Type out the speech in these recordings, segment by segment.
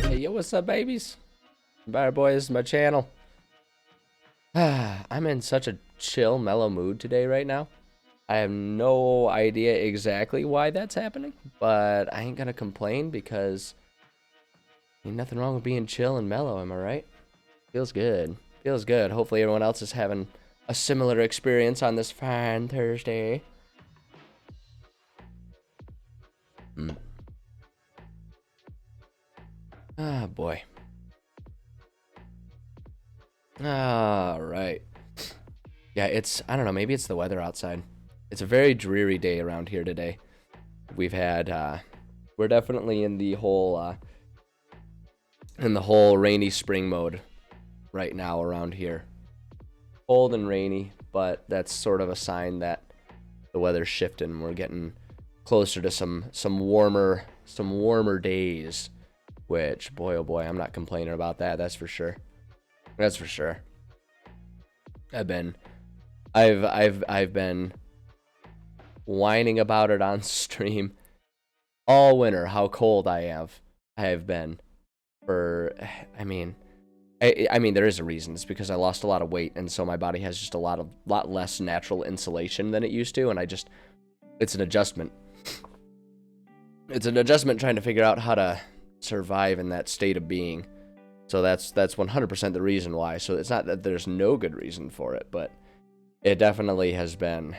Hey, yo, what's up, babies? Bad Boy, this is my channel. I'm in such a chill, mellow mood today right now. I have no idea exactly why that's happening, but I ain't gonna complain because ain't nothing wrong with being chill and mellow, am I right? Feels good. Feels good. Hopefully everyone else is having a similar experience on this fine Thursday. Ah, boy. All right. Yeah, I don't know, maybe it's the weather outside. It's a very dreary day around here today. We've had, we're definitely in the whole rainy spring mode right now around here. Cold and rainy, but that's sort of a sign that the weather's shifting. We're getting closer to some warmer days, which boy oh boy, I'm not complaining about that. That's for sure. That's for sure. I've been whining about it on stream all winter how cold I have been for I mean there is a reason. It's because I lost a lot of weight and so my body has just a lot less natural insulation than it used to, and it's an adjustment. It's an adjustment trying to figure out how to survive in that state of being. So that's 100% the reason why. So it's not that there's no good reason for it, but it definitely has been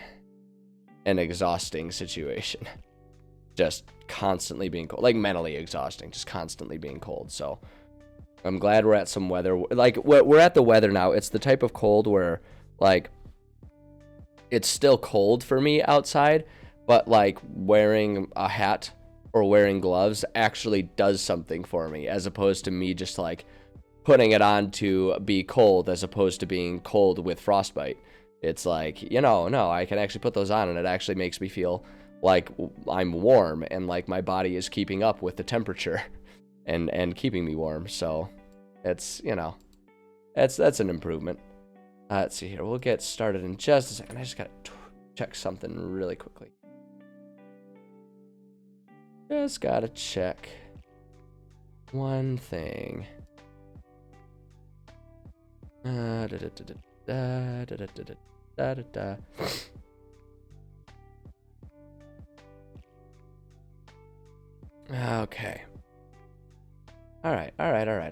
an exhausting situation. Just constantly being cold, like mentally exhausting, just constantly being cold. So I'm glad we're at some weather. Like we're at the weather now. It's the type of cold where like it's still cold for me outside, but like wearing a hat or wearing gloves actually does something for me, as opposed to me just like putting it on to be cold as opposed to being cold with frostbite. It's like, no, I can actually put those on and it actually makes me feel like I'm warm and like my body is keeping up with the temperature and keeping me warm. So it's, that's an improvement. Let's see here. We'll get started in just a second. I just got to check something really quickly. Just got to check one thing. Okay. All right. I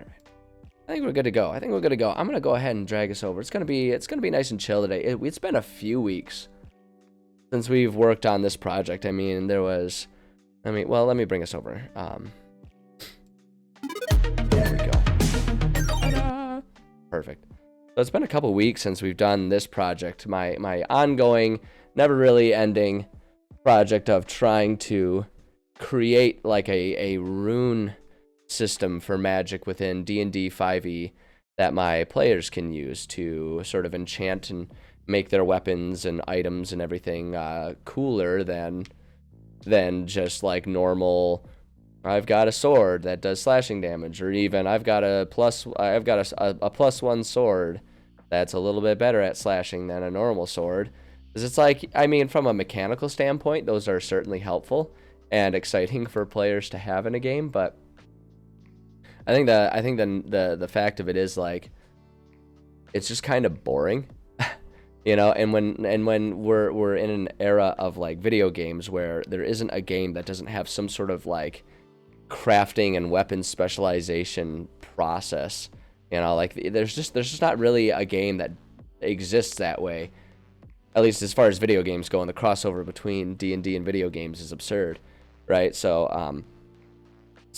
think we're good to go. I'm gonna go ahead and drag us over. It's gonna be nice and chill today. It's been a few weeks since we've worked on this project. Well, let me bring us over. There we go. Ta-da! Perfect. So it's been a couple weeks since we've done this project. My ongoing, never really ending project of trying to create like a rune system for Magic within D&D 5e that my players can use to sort of enchant and make their weapons and items and everything cooler than just like normal. I've got a sword that does slashing damage, or even I've got a +1 sword that's a little bit better at slashing than a normal sword. Because it's like, from a mechanical standpoint, those are certainly helpful and exciting for players to have in a game, but I think the fact of it is like it's just kind of boring. You know, and when we're in an era of like video games where there isn't a game that doesn't have some sort of like crafting and weapon specialization process, you know, like there's just not really a game that exists that way, at least as far as video games go, and the crossover between D&D and video games is absurd, right? So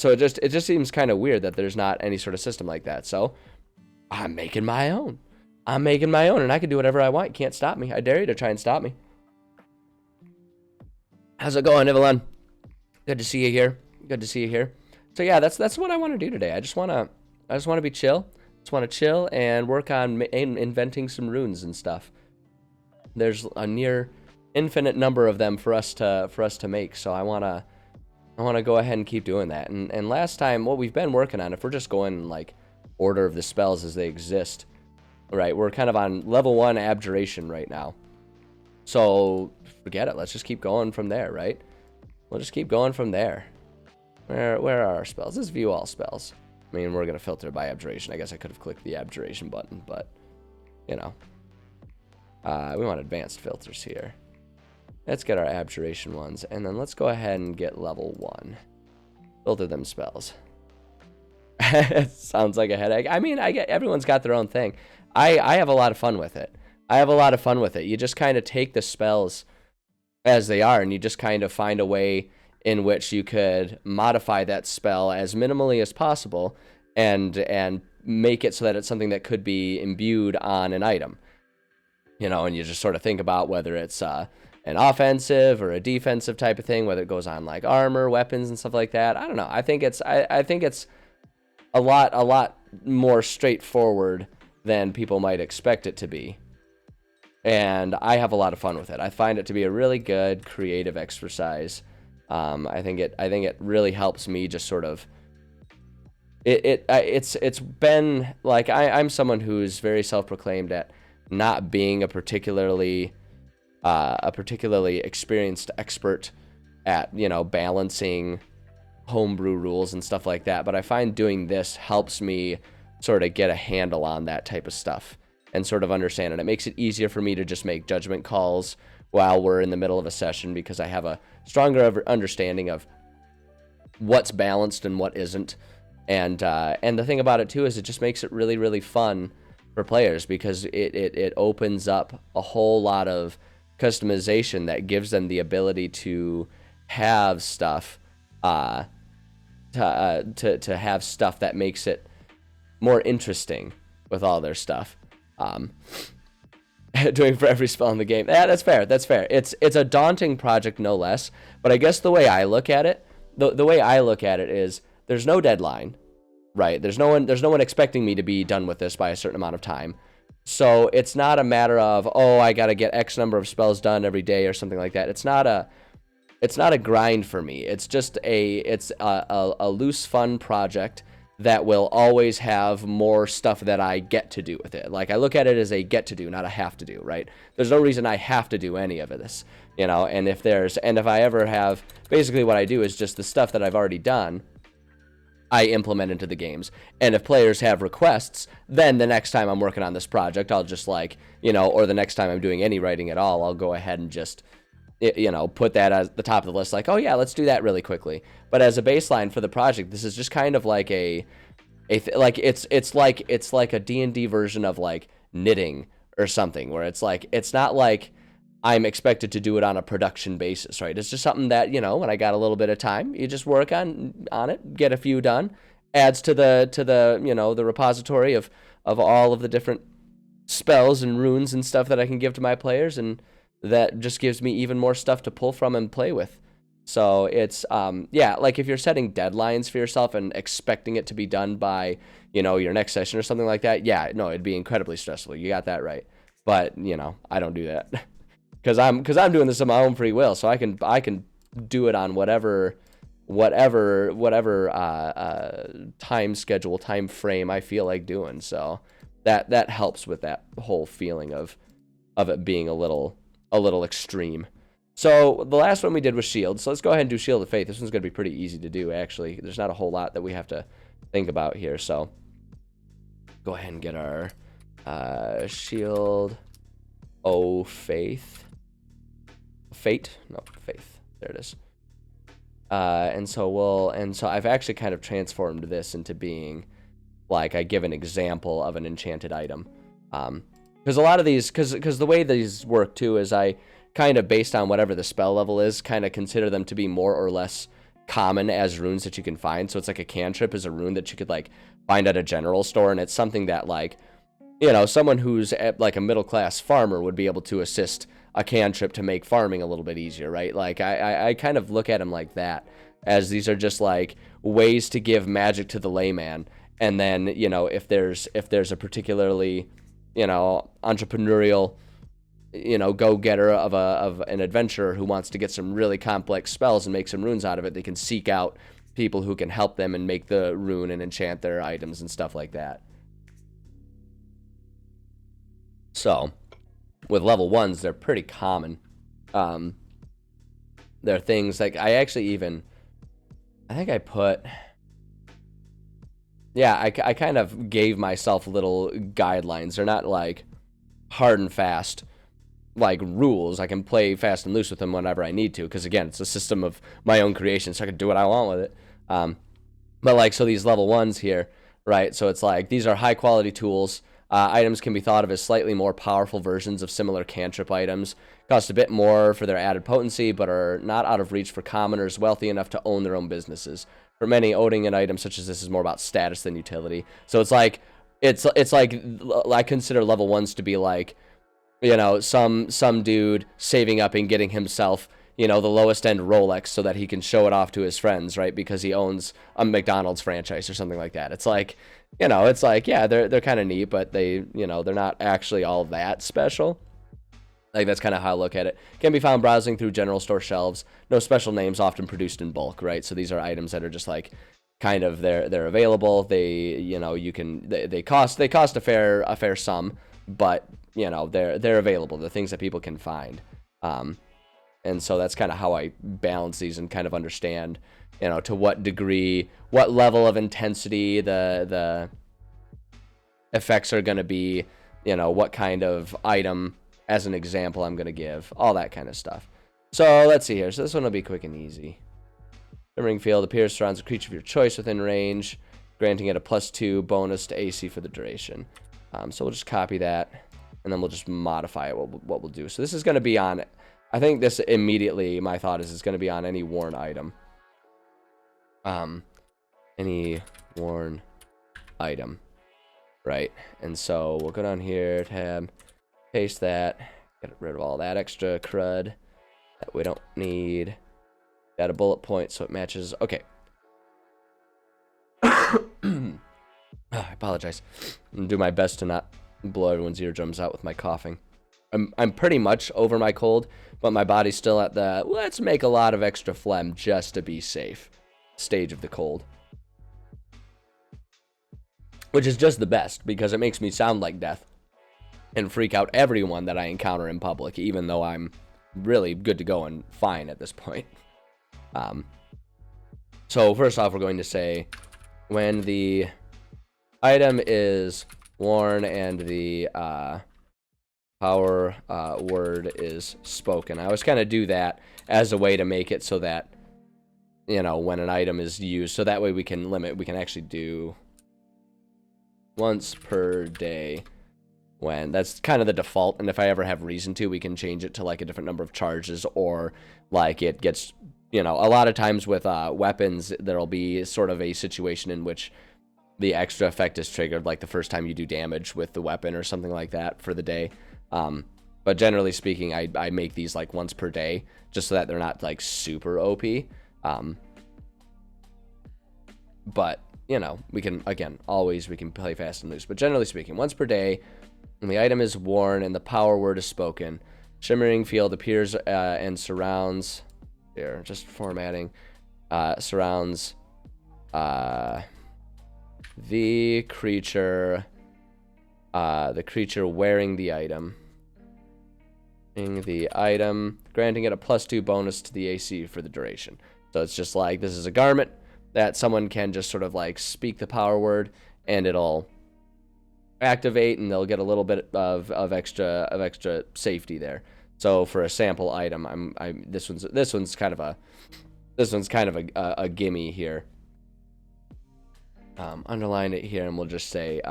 it just seems kind of weird that there's not any sort of system like that. So I'm making my own. And I can do whatever I want. You can't stop me. I dare you to try and stop me. How's it going, Evelyn? Good to see you here. Good to see you here. So yeah, that's what I want to do today. I just want to be chill. Just want to chill and work on inventing some runes and stuff. There's a near infinite number of them for us to make. So I want to go ahead and keep doing that. And last time, what we've been working on, if we're just going in like order of the spells as they exist, right? We're kind of on level 1 abjuration right now. So forget it. Let's just keep going from there, right? We'll just keep going from there. Where are our spells? Let's view all spells. I mean, we're going to filter by abjuration. I guess I could have clicked the abjuration button, but, you know. We want advanced filters here. Let's get our abjuration ones, and then let's go ahead and get level 1. Filter them spells. Sounds like a headache. I mean, I get everyone's got their own thing. I have a lot of fun with it. You just kind of take the spells as they are, and you just kind of find a way in which you could modify that spell as minimally as possible and make it so that it's something that could be imbued on an item. You know, and you just sort of think about whether it's an offensive or a defensive type of thing, whether it goes on like armor, weapons, and stuff like that. I don't know. I think it's a lot more straightforward than people might expect it to be. And I have a lot of fun with it. I find it to be a really good creative exercise. I think it really helps me just sort of it's been like I'm someone who's very self-proclaimed at not being a particularly experienced expert at, you know, balancing homebrew rules and stuff like that, but I find doing this helps me sort of get a handle on that type of stuff and sort of understand it. It makes it easier for me to just make judgment calls while we're in the middle of a session because I have a stronger understanding of what's balanced and what isn't. And the thing about it too is it just makes it really, really fun for players because it opens up a whole lot of customization that gives them the ability to have stuff to have stuff that makes it more interesting with all their stuff. Doing for every spell in the game. Yeah, that's fair. It's a daunting project, no less. But I guess the way I look at it, the way I look at it is there's no deadline, right? There's no one expecting me to be done with this by a certain amount of time. So it's not a matter of, oh, I got to get X number of spells done every day or something like that. It's not a grind for me. It's just a loose, fun project that will always have more stuff that I get to do with it. Like, I look at it as a get to do, not a have to do, right? There's no reason I have to do any of this, you know, and if I ever have, basically what I do is just the stuff that I've already done, I implement into the games. And if players have requests, then the next time I'm working on this project, I'll just like, you know, or the next time I'm doing any writing at all, I'll go ahead and just, you know, put that as the top of the list, like, oh yeah, let's do that really quickly. But as a baseline for the project, this is just kind of like it's like a D&D version of like knitting or something, where it's like, it's not like I'm expected to do it on a production basis, right? It's just something that, you know, when I got a little bit of time, you just work on it, get a few done, adds to the you know, the repository of all of the different spells and runes and stuff that I can give to my players, and that just gives me even more stuff to pull from and play with. So it's, yeah, like if you're setting deadlines for yourself and expecting it to be done by, you know, your next session or something like that, yeah, no, it'd be incredibly stressful. You got that right. But, you know, I don't do that because I'm doing this on my own free will. So I can do it on whatever time schedule, time frame I feel like doing. So that helps with that whole feeling of it being a little extreme. So the last one we did was Shield. So let's go ahead and do Shield of Faith. This one's going to be pretty easy to do, actually. There's not a whole lot that we have to think about here. So go ahead and get our shield. Oh, faith. Fate? No, faith. There it is. And so I've actually kind of transformed this into being like I give an example of an enchanted item. Because a lot of these, because the way these work too is I kind of, based on whatever the spell level is, kind of consider them to be more or less common as runes that you can find. So it's like a cantrip is a rune that you could like find at a general store, and it's something that like, you know, someone who's at like a middle class farmer would be able to assist a cantrip to make farming a little bit easier, right? Like I kind of look at them like that, as these are just like ways to give magic to the layman. And then, you know, if there's a particularly, you know, entrepreneurial, you know, go-getter of an adventurer who wants to get some really complex spells and make some runes out of it, they can seek out people who can help them and make the rune and enchant their items and stuff like that. So with level 1s, they're pretty common. There are things like I think I put, yeah, I kind of gave myself little guidelines. They're not like hard and fast like rules. I can play fast and loose with them whenever I need to, because again, it's a system of my own creation, so I can do what I want with it. But like, so these level 1s here, right? So it's like, these are high quality tools. Items can be thought of as slightly more powerful versions of similar cantrip items. Cost a bit more for their added potency, but are not out of reach for commoners wealthy enough to own their own businesses. For many, owning an item such as this is more about status than utility. So it's like, it's like, I consider level 1s to be like, you know, some dude saving up and getting himself, you know, the lowest end Rolex so that he can show it off to his friends, right? Because he owns a McDonald's franchise or something like that. It's like, you know, it's like, yeah, they're kind of neat, but they, you know, they're not actually all that special. Like, that's kind of how I look at it. Can be found browsing through general store shelves. No special names, often produced in bulk, right? So these are items that are just like, kind of, they're available. They, you know, you can, they cost a fair sum, but you know, they're available. The things that people can find. And so that's kind of how I balance these and kind of understand, you know, to what degree, what level of intensity the effects are going to be, you know, what kind of item, as an example, I'm going to give, all that kind of stuff. So let's see here. So this one will be quick and easy. Shimmering Field appears, surrounds a creature of your choice within range, granting it a +2 bonus to AC for the duration. So we'll just copy that, and then we'll just modify it, what we'll do. So this is going to be on, I think this immediately, my thought is it's going to be on any worn item. Any worn item, right? And so we'll go down here, tab, paste that, get rid of all that extra crud that we don't need. Got a bullet point so it matches. Okay. I apologize. I'm gonna do my best to not blow everyone's eardrums out with my coughing. I'm pretty much over my cold, but my body's still at the let's make a lot of extra phlegm just to be safe stage of the cold. Which is just the best, because it makes me sound like death and freak out everyone that I encounter in public, even though I'm really good to go and fine at this point. So first off, we're going to say when the item is worn and the power word is spoken. I always kind of do that as a way to make it so that, you know, when an item is used, so that way we can actually do once per day when that's kind of the default, and if I ever have reason to, we can change it to like a different number of charges, or like it gets, you know, a lot of times with weapons, there'll be sort of a situation in which the extra effect is triggered like the first time you do damage with the weapon or something like that for the day. But generally speaking, I make these like once per day just so that they're not like super OP. But, you know, we can, again, always we can play fast and loose. But generally speaking, once per day, when the item is worn and the power word is spoken, Shimmering Field appears and surrounds, here, just formatting, surrounds the creature wearing the item. Granting it a +2 bonus to the AC for the duration. So it's just like, this is a garment, that someone can just sort of like speak the power word and it'll activate, and they'll get a little bit of extra safety there. So for a sample item, this one's kind of a gimme here. Underline it here, and we'll just say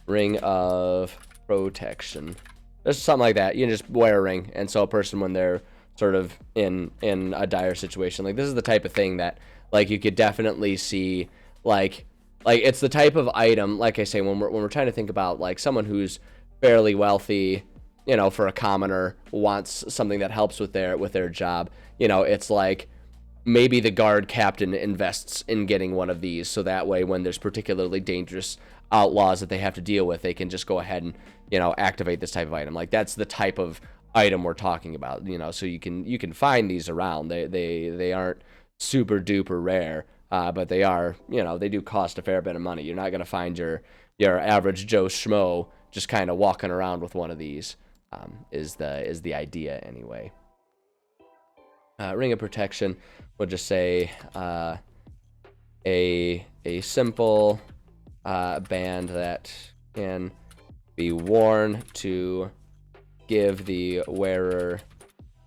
ring of protection. Just something like that. You can just wear a ring, and so a person, when they're sort of in a dire situation, like, this is the type of thing that, like, you could definitely see, like it's the type of item, like I say, when we're trying to think about like someone who's fairly wealthy, you know, for a commoner, wants something that helps with their job. You know, it's like maybe the guard captain invests in getting one of these, so that way when there's particularly dangerous outlaws that they have to deal with, they can just go ahead and, you know, activate this type of item. Like, that's the type of item we're talking about, you know. So you can find these around. They aren't super duper rare, but they are, you know, they do cost a fair bit of money. You're not gonna find your average Joe Schmo just kind of walking around with one of these. Is the idea anyway. Ring of protection, we'll just say a simple band that can be worn to give the wearer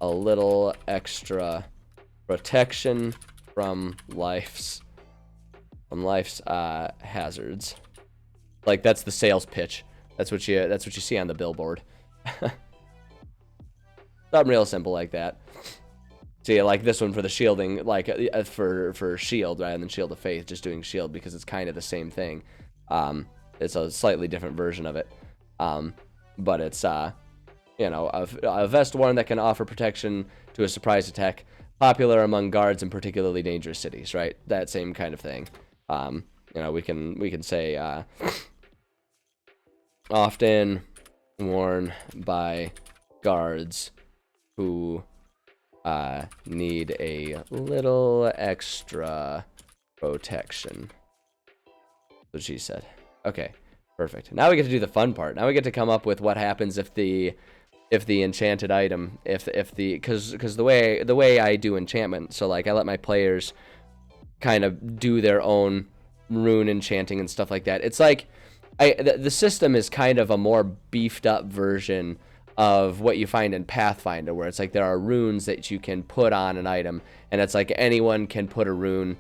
a little extra protection from life's hazards. Like, that's the sales pitch. That's what you see on the billboard. Something real simple like that. See, like this one for the shielding, like for shield rather than shield of faith, just doing shield because it's kind of the same thing. It's a slightly different version of it, but it's you know, a vest worn that can offer protection to a surprise attack, popular among guards in particularly dangerous cities. Right, that same kind of thing. You know, we can say often worn by guards who need a little extra protection. That's what she said. Okay, perfect. Now we get to do the fun part. Now we get to come up with what happens if the enchanted item, because the way I do enchantment, so like I let my players kind of do their own rune enchanting and stuff like that. It's like the system is kind of a more beefed up version of what you find in Pathfinder, where it's like there are runes that you can put on an item, and it's like anyone can put a rune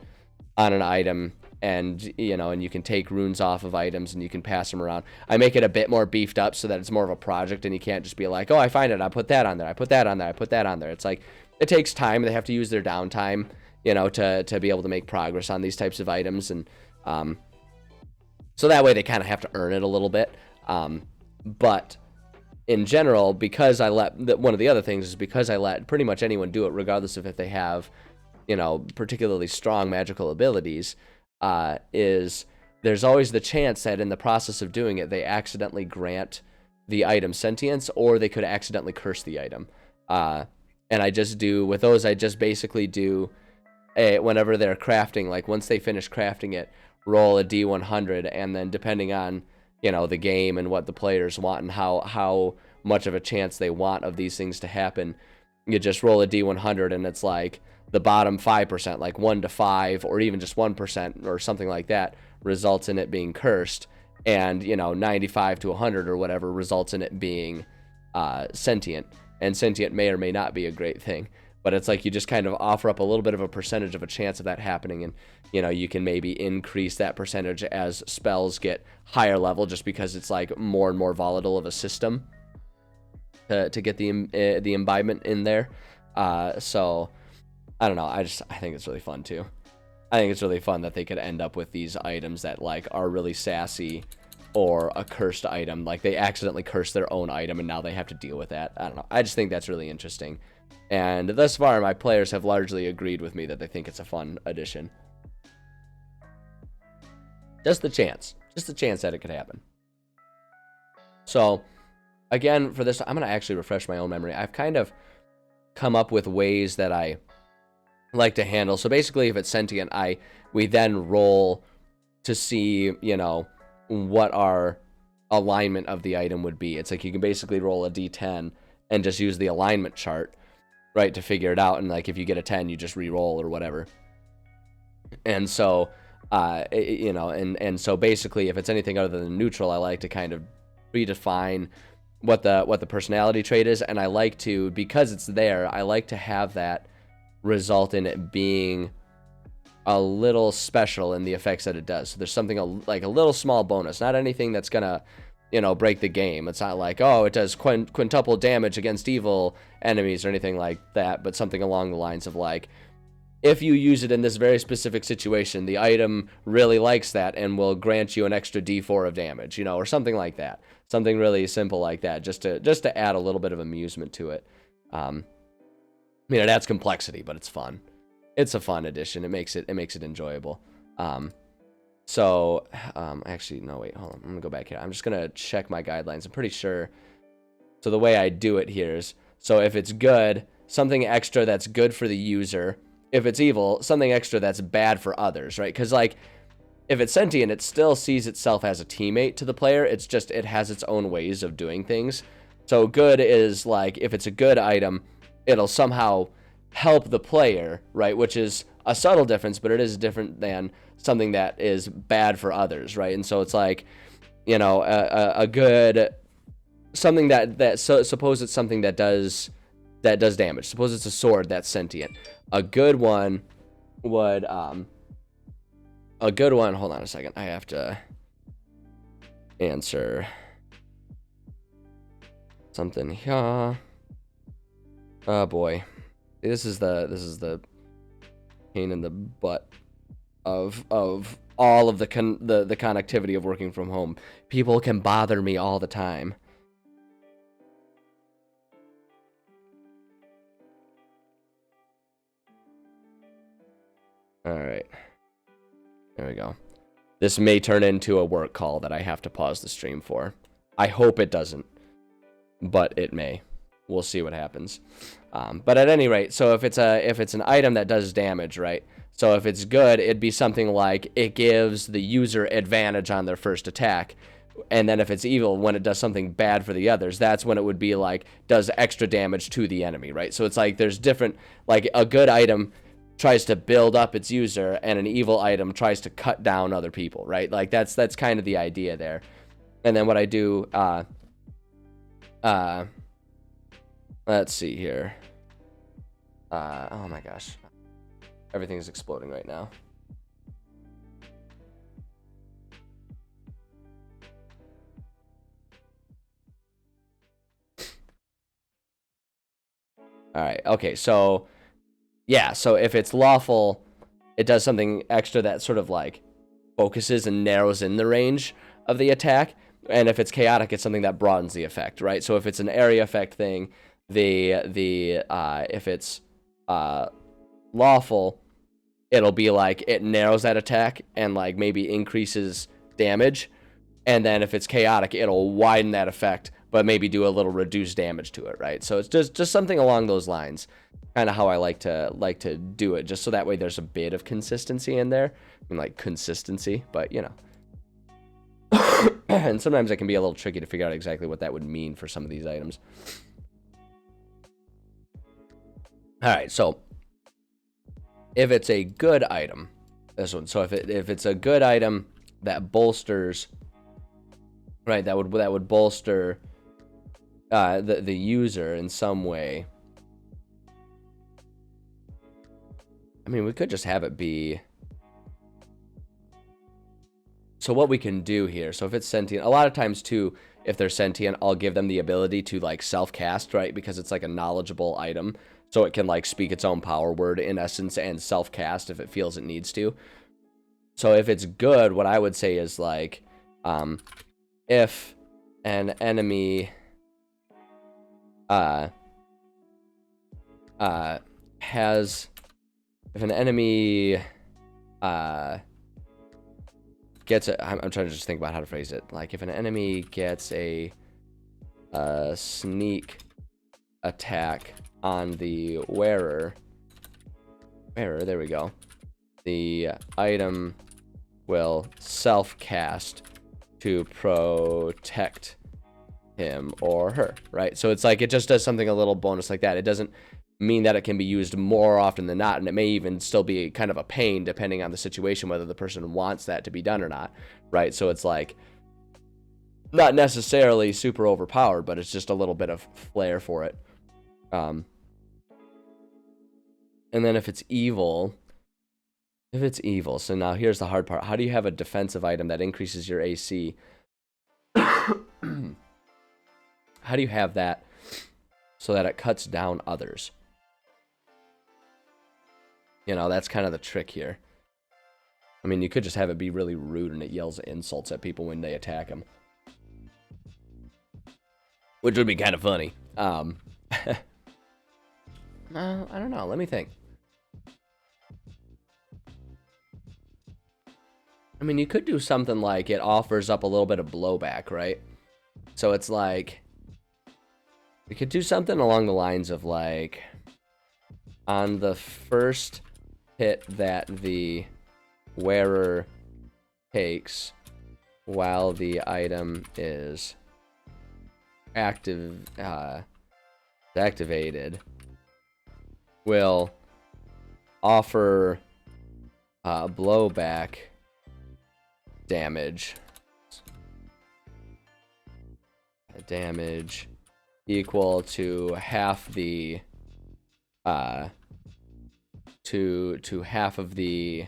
on an item, and you know, and you can take runes off of items and you can pass them around. I make it a bit more beefed up so that it's more of a project, and you can't just be like, oh, I find it, I put that on there, I put that on there, I put that on there. It's like it takes time. They have to use their downtime, you know, to be able to make progress on these types of items, and so that way they kind of have to earn it a little bit. But in general, because I let one of the other things is because I let pretty much anyone do it, regardless of if they have, you know, particularly strong magical abilities, is there's always the chance that in the process of doing it, they accidentally grant the item sentience, or they could accidentally curse the item. And I just do, with those, I just basically do, whenever they're crafting, like once they finish crafting it, roll a D100, and then depending on, you know, the game and what the players want and how much of a chance they want of these things to happen, you just roll a D100, and it's like the bottom 5%, like 1 to 5, or even just 1% or something like that, results in it being cursed, and, you know, 95 to 100 or whatever results in it being sentient. And sentient may or may not be a great thing, but it's like you just kind of offer up a little bit of a percentage of a chance of that happening, and, you know, you can maybe increase that percentage as spells get higher level, just because it's like more and more volatile of a system to get the imbibement in there. So I don't know, I think it's really fun too. I think it's really fun that they could end up with these items that like are really sassy, or a cursed item, like they accidentally curse their own item and now they have to deal with that. I don't know, I just think that's really interesting. And thus far, my players have largely agreed with me that they think it's a fun addition. Just the chance that it could happen. So, again, for this, I'm going to actually refresh my own memory. I've kind of come up with ways that I like to handle. So basically, if it's sentient, we then roll to see, you know, what our alignment of the item would be. It's like you can basically roll a D10 and just use the alignment chart, right, to figure it out. And like if you get a 10, you just re-roll or whatever. And so, you know, and so basically, if it's anything other than neutral, I like to kind of redefine what the personality trait is, and I like to, because it's there, I like to have that result in it being a little special in the effects that it does. So there's something like a little small bonus, not anything that's gonna, you know, break the game. It's not like, oh, it does quintuple damage against evil enemies or anything like that, but something along the lines of like, if you use it in this very specific situation, the item really likes that and will grant you an extra d4 of damage, you know, or something like that. Something really simple like that, just to add a little bit of amusement to it. I mean, it adds complexity, but it's fun. It's a fun addition. It makes it enjoyable. Actually, no, wait, hold on. I'm gonna go back here. I'm just gonna check my guidelines. I'm pretty sure. So the way I do it here is, so if it's good, something extra that's good for the user. If it's evil, something extra that's bad for others, right? Because like, if it's sentient, it still sees itself as a teammate to the player. It's just, it has its own ways of doing things. So good is like, if it's a good item, it'll somehow help the player, right? Which is a subtle difference, but it is different than something that is bad for others, right? And so it's like, you know, a good, something so suppose it's something that does damage. Suppose it's a sword that's sentient. A good one would, hold on a second. I have to answer something here. Oh boy. This is the pain in the butt of all of the connectivity of working from home. People can bother me all the time. All right. There we go. This may turn into a work call that I have to pause the stream for. I hope it doesn't, but it may. We'll see what happens. But at any rate, so if it's an item that does damage, right? So if it's good, it'd be something like it gives the user advantage on their first attack. And then if it's evil, when it does something bad for the others, that's when it would be like, does extra damage to the enemy, right? So it's like there's different, like a good item tries to build up its user, and an evil item tries to cut down other people, right? Like that's kind of the idea there. And then what I do, let's see here. Oh my gosh. Everything's exploding right now. All right. Okay. So, yeah. So if it's lawful, it does something extra that sort of like focuses and narrows in the range of the attack. And if it's chaotic, it's something that broadens the effect, right? So if it's an area effect thing, if it's lawful, it'll be like it narrows that attack and like maybe increases damage. And then if it's chaotic, it'll widen that effect, but maybe do a little reduced damage to it, right? So it's just something along those lines, kind of how I like to do it, just so that way there's a bit of consistency in there. I mean, like consistency, but you know. And sometimes it can be a little tricky to figure out exactly what that would mean for some of these items. All right, so if it's a good item, this one. So if it's a good item that bolsters, right? That would bolster the user in some way. I mean, we could just have it be. So what we can do here, so if it's sentient, a lot of times too, if they're sentient, I'll give them the ability to like self-cast, right? Because it's like a knowledgeable item. So it can like speak its own power word in essence and self-cast if it feels it needs to. So if it's good, what I would say is like, if an enemy if an enemy gets a, I'm trying to just think about how to phrase it. Like if an enemy gets a sneak attack on the wearer, there we go. The item will self-cast to protect him or her, right? So it's like it just does something a little bonus like that. It doesn't mean that it can be used more often than not, and it may even still be kind of a pain depending on the situation, whether the person wants that to be done or not, right? So it's like not necessarily super overpowered, but it's just a little bit of flair for it. And then if it's evil, so now here's the hard part. How do you have a defensive item that increases your AC? How do you have that so that it cuts down others? You know, that's kind of the trick here. I mean, you could just have it be really rude and it yells insults at people when they attack them, which would be kind of funny. I don't know. Let me think. I mean, you could do something like it offers up a little bit of blowback, right? So it's like, we could do something along the lines of like, on the first hit that the wearer takes while the item is activated, will offer blowback damage equal to half the to half of the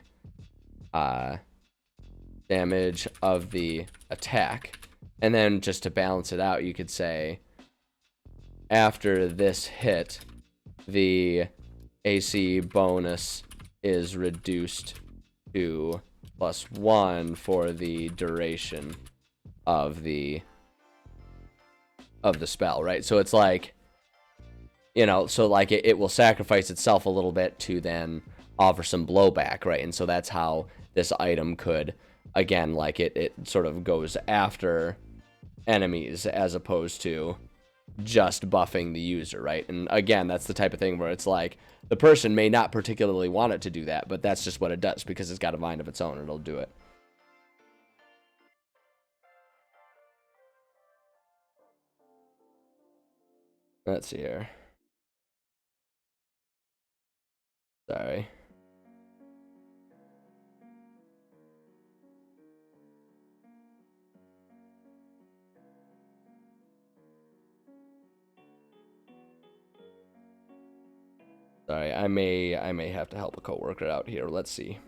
damage of the attack. And then just to balance it out, you could say after this hit, the AC bonus is reduced to +1 for the duration of the spell, right? So it's like, you know, so like it will sacrifice itself a little bit to then offer some blowback, right? And so that's how this item could, again, like it sort of goes after enemies as opposed to just buffing the user, right? And again, that's the type of thing where it's like the person may not particularly want it to do that, but that's just what it does because it's got a mind of its own. It'll do it. Let's see here. Sorry. Sorry, I may have to help a coworker out here. Let's see.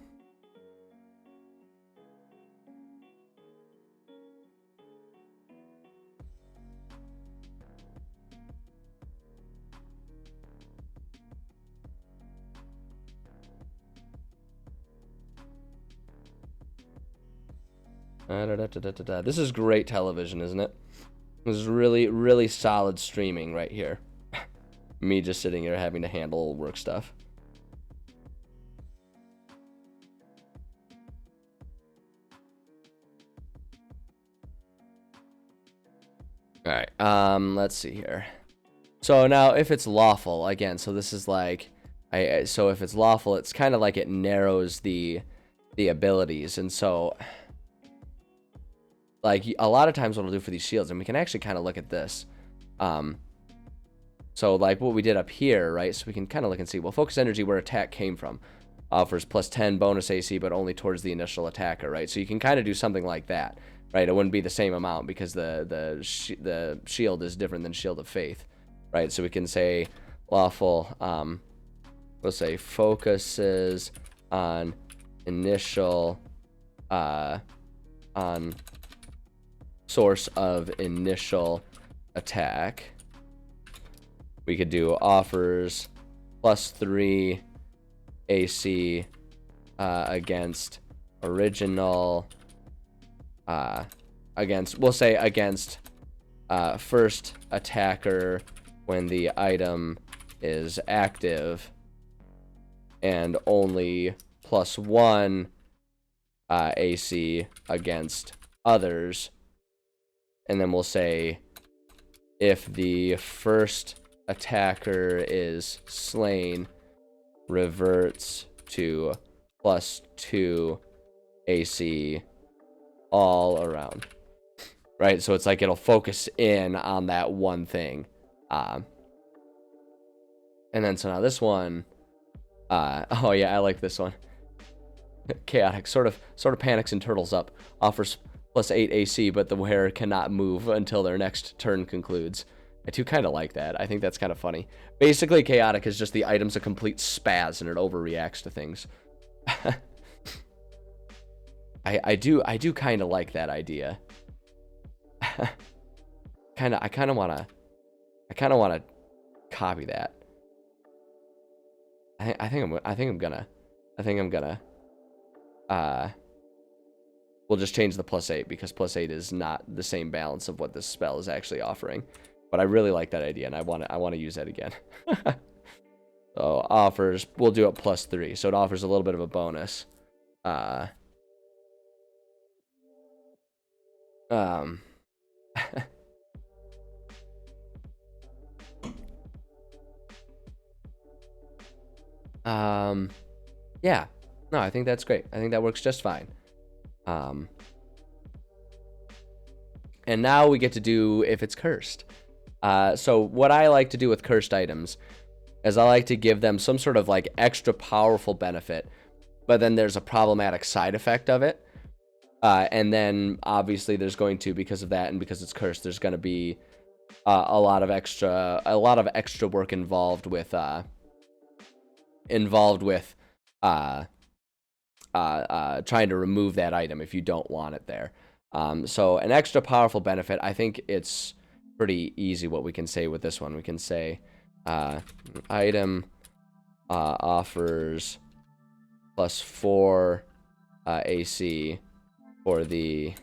This is great television, isn't it? This is really, really solid streaming right here. Me just sitting here having to handle work stuff. All right, let's see here. So now if it's lawful, again, so this is like, so if it's lawful, it's kind of like it narrows the abilities. And so like a lot of times what I'll do for these shields, and we can actually kind of look at this. So like what we did up here, right? So we can kind of look and see, well, focus energy where attack came from offers +10 bonus AC, but only towards the initial attacker, right? So you can kind of do something like that, right? It wouldn't be the same amount because the shield is different than Shield of Faith, right? So we can say lawful, we'll say focuses on initial, on source of initial attack. We could do offers +3 AC against original, against, we'll say against first attacker when the item is active, and only +1 AC against others. And then we'll say if the first attacker is slain, reverts to +2 AC all around, right? So it's like it'll focus in on that one thing. And then so now this one, oh yeah, I like this one. Chaotic sort of panics and turtles up. Offers +8 AC, but the wearer cannot move until their next turn concludes. I do kind of like that. I think that's kind of funny. Basically, chaotic is just the item's a complete spaz and it overreacts to things. I do kind of like that idea. I kind of wanna copy that. I think I'm gonna we'll just change the +8 because +8 is not the same balance of what this spell is actually offering. But I really like that idea and I want to use that again. So offers, we'll do it +3. So it offers a little bit of a bonus. Yeah. No, I think that's great. I think that works just fine. And now we get to do if it's cursed. So what I like to do with cursed items is I like to give them some sort of like extra powerful benefit, but then there's a problematic side effect of it. And then obviously there's going to, because of that and because it's cursed, there's going to be a lot of extra work involved with trying to remove that item if you don't want it there. So an extra powerful benefit, I think it's pretty easy what we can say with this one. We can say item offers +4 AC for the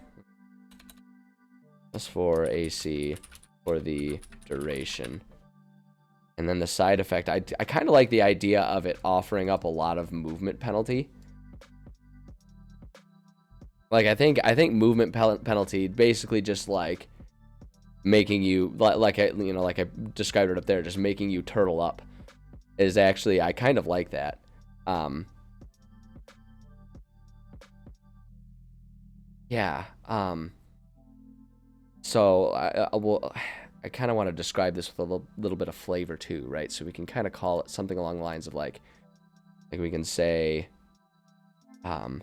+4 AC for the duration. And then the side effect, I kind of like the idea of it offering up a lot of movement penalty. Like I think movement penalty basically just like making you like I described it up there, just making you turtle up is actually, I kind of like that. Yeah. So I kind of want to describe this with a little bit of flavor too, right? So we can kind of call it something along the lines of like we can say, the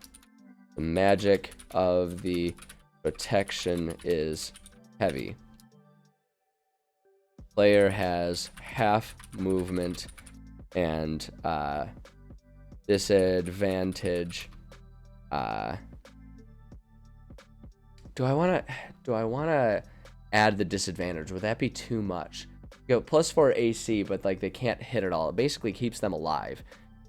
magic of the protection is heavy. Player has half movement and disadvantage. Do I want to add the disadvantage? Would that be too much? You go +4 AC, but like they can't hit at all. It basically keeps them alive.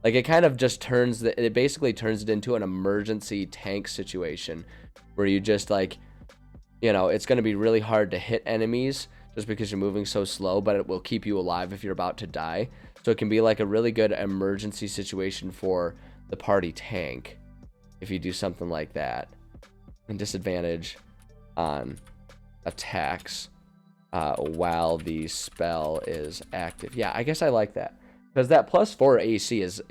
Like it kind of just it basically turns it into an emergency tank situation where you just like, it's going to be really hard to hit enemies just because you're moving so slow, but it will keep you alive if you're about to die. So it can be like a really good emergency situation for the party tank if you do something like that. And disadvantage on attacks while the spell is active. Yeah, I guess I like that. Because that +4 AC is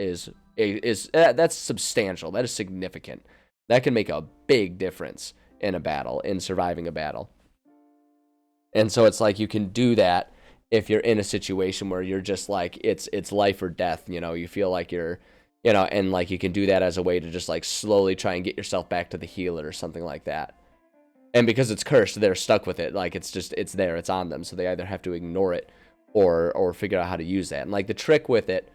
that's substantial. That is significant. That can make a big difference in a battle, in surviving a battle. And so it's like you can do that if you're in a situation where you're just like it's life or death. You feel like you're, and like you can do that as a way to just like slowly try and get yourself back to the healer or something like that. And because it's cursed, they're stuck with it. Like it's there, it's on them. So they either have to ignore it or figure out how to use that. And like the trick with it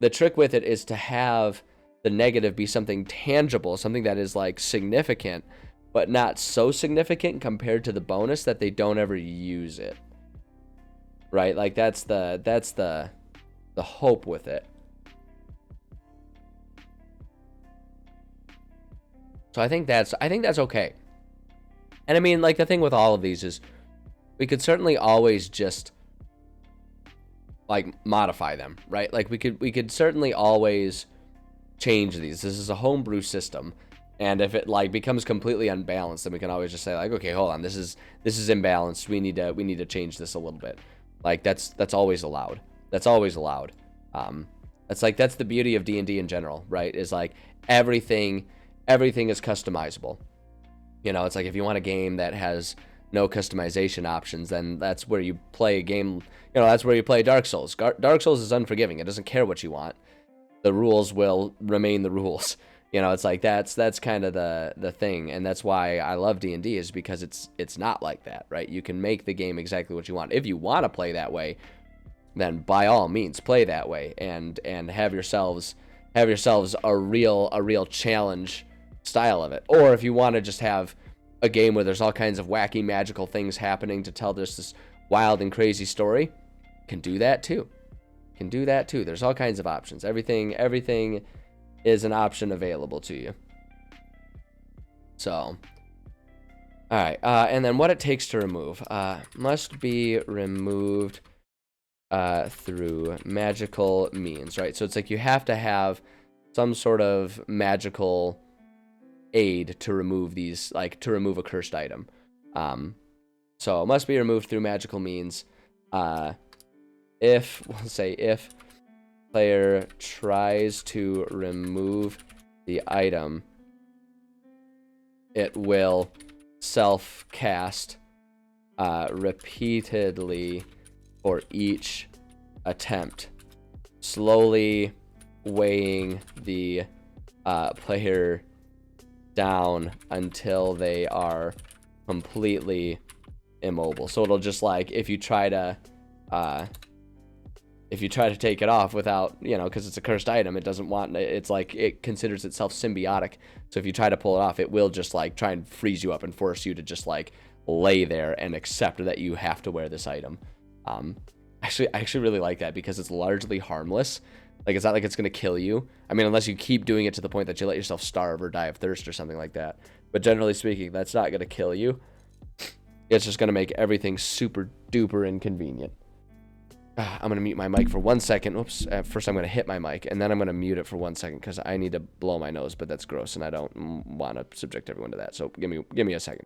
is to have the negative be something tangible, something that is like significant, but not so significant compared to the bonus that they don't ever use it. Right? Like that's the hope with it. So I think that's okay. And I mean, like the thing with all of these is we could certainly always just like modify them, right? Like we could certainly always change these. This is a homebrew system, and if it like becomes completely unbalanced, then we can always just say like, okay, hold on, this is imbalanced. We need to change this a little bit. Like that's always allowed. That's always allowed. That's the beauty of D&D in general, right? Is like everything is customizable. It's like if you want a game that has no customization options, then that's where you play a game, that's where you play Dark Souls. Dark Souls is unforgiving. It doesn't care what you want. The rules will remain the rules. It's like that's kind of the thing, and that's why I love D&D, is because it's not like that, right? You can make the game exactly what you want. If you want to play that way, then by all means play that way, and have yourselves a real challenge style of it. Or if you want to just have a game where there's all kinds of wacky magical things happening to tell this wild and crazy story, can do that too. There's all kinds of options. Everything is an option available to you. So, all right, and then what it takes to remove must be removed through magical means, right? So it's like you have to have some sort of magical aid to remove these, like to remove a cursed item. So it must be removed through magical means. If player tries to remove the item, it will self-cast repeatedly for each attempt, slowly weighing the player down until they are completely immobile. So it'll just, like, if you try to take it off without, because it's a cursed item, it doesn't want, it's like it considers itself symbiotic. So if you try to pull it off, it will just like try and freeze you up and force you to just like lay there and accept that you have to wear this item. I actually really like that, because it's largely harmless. Like, it's not like it's going to kill you. I mean, unless you keep doing it to the point that you let yourself starve or die of thirst or something like that. But generally speaking, that's not going to kill you. It's just going to make everything super duper inconvenient. I'm going to mute my mic for 1 second. Oops. First, I'm going to hit my mic, and then I'm going to mute it for 1 second because I need to blow my nose, but that's gross, and I don't want to subject everyone to that. So give me a second.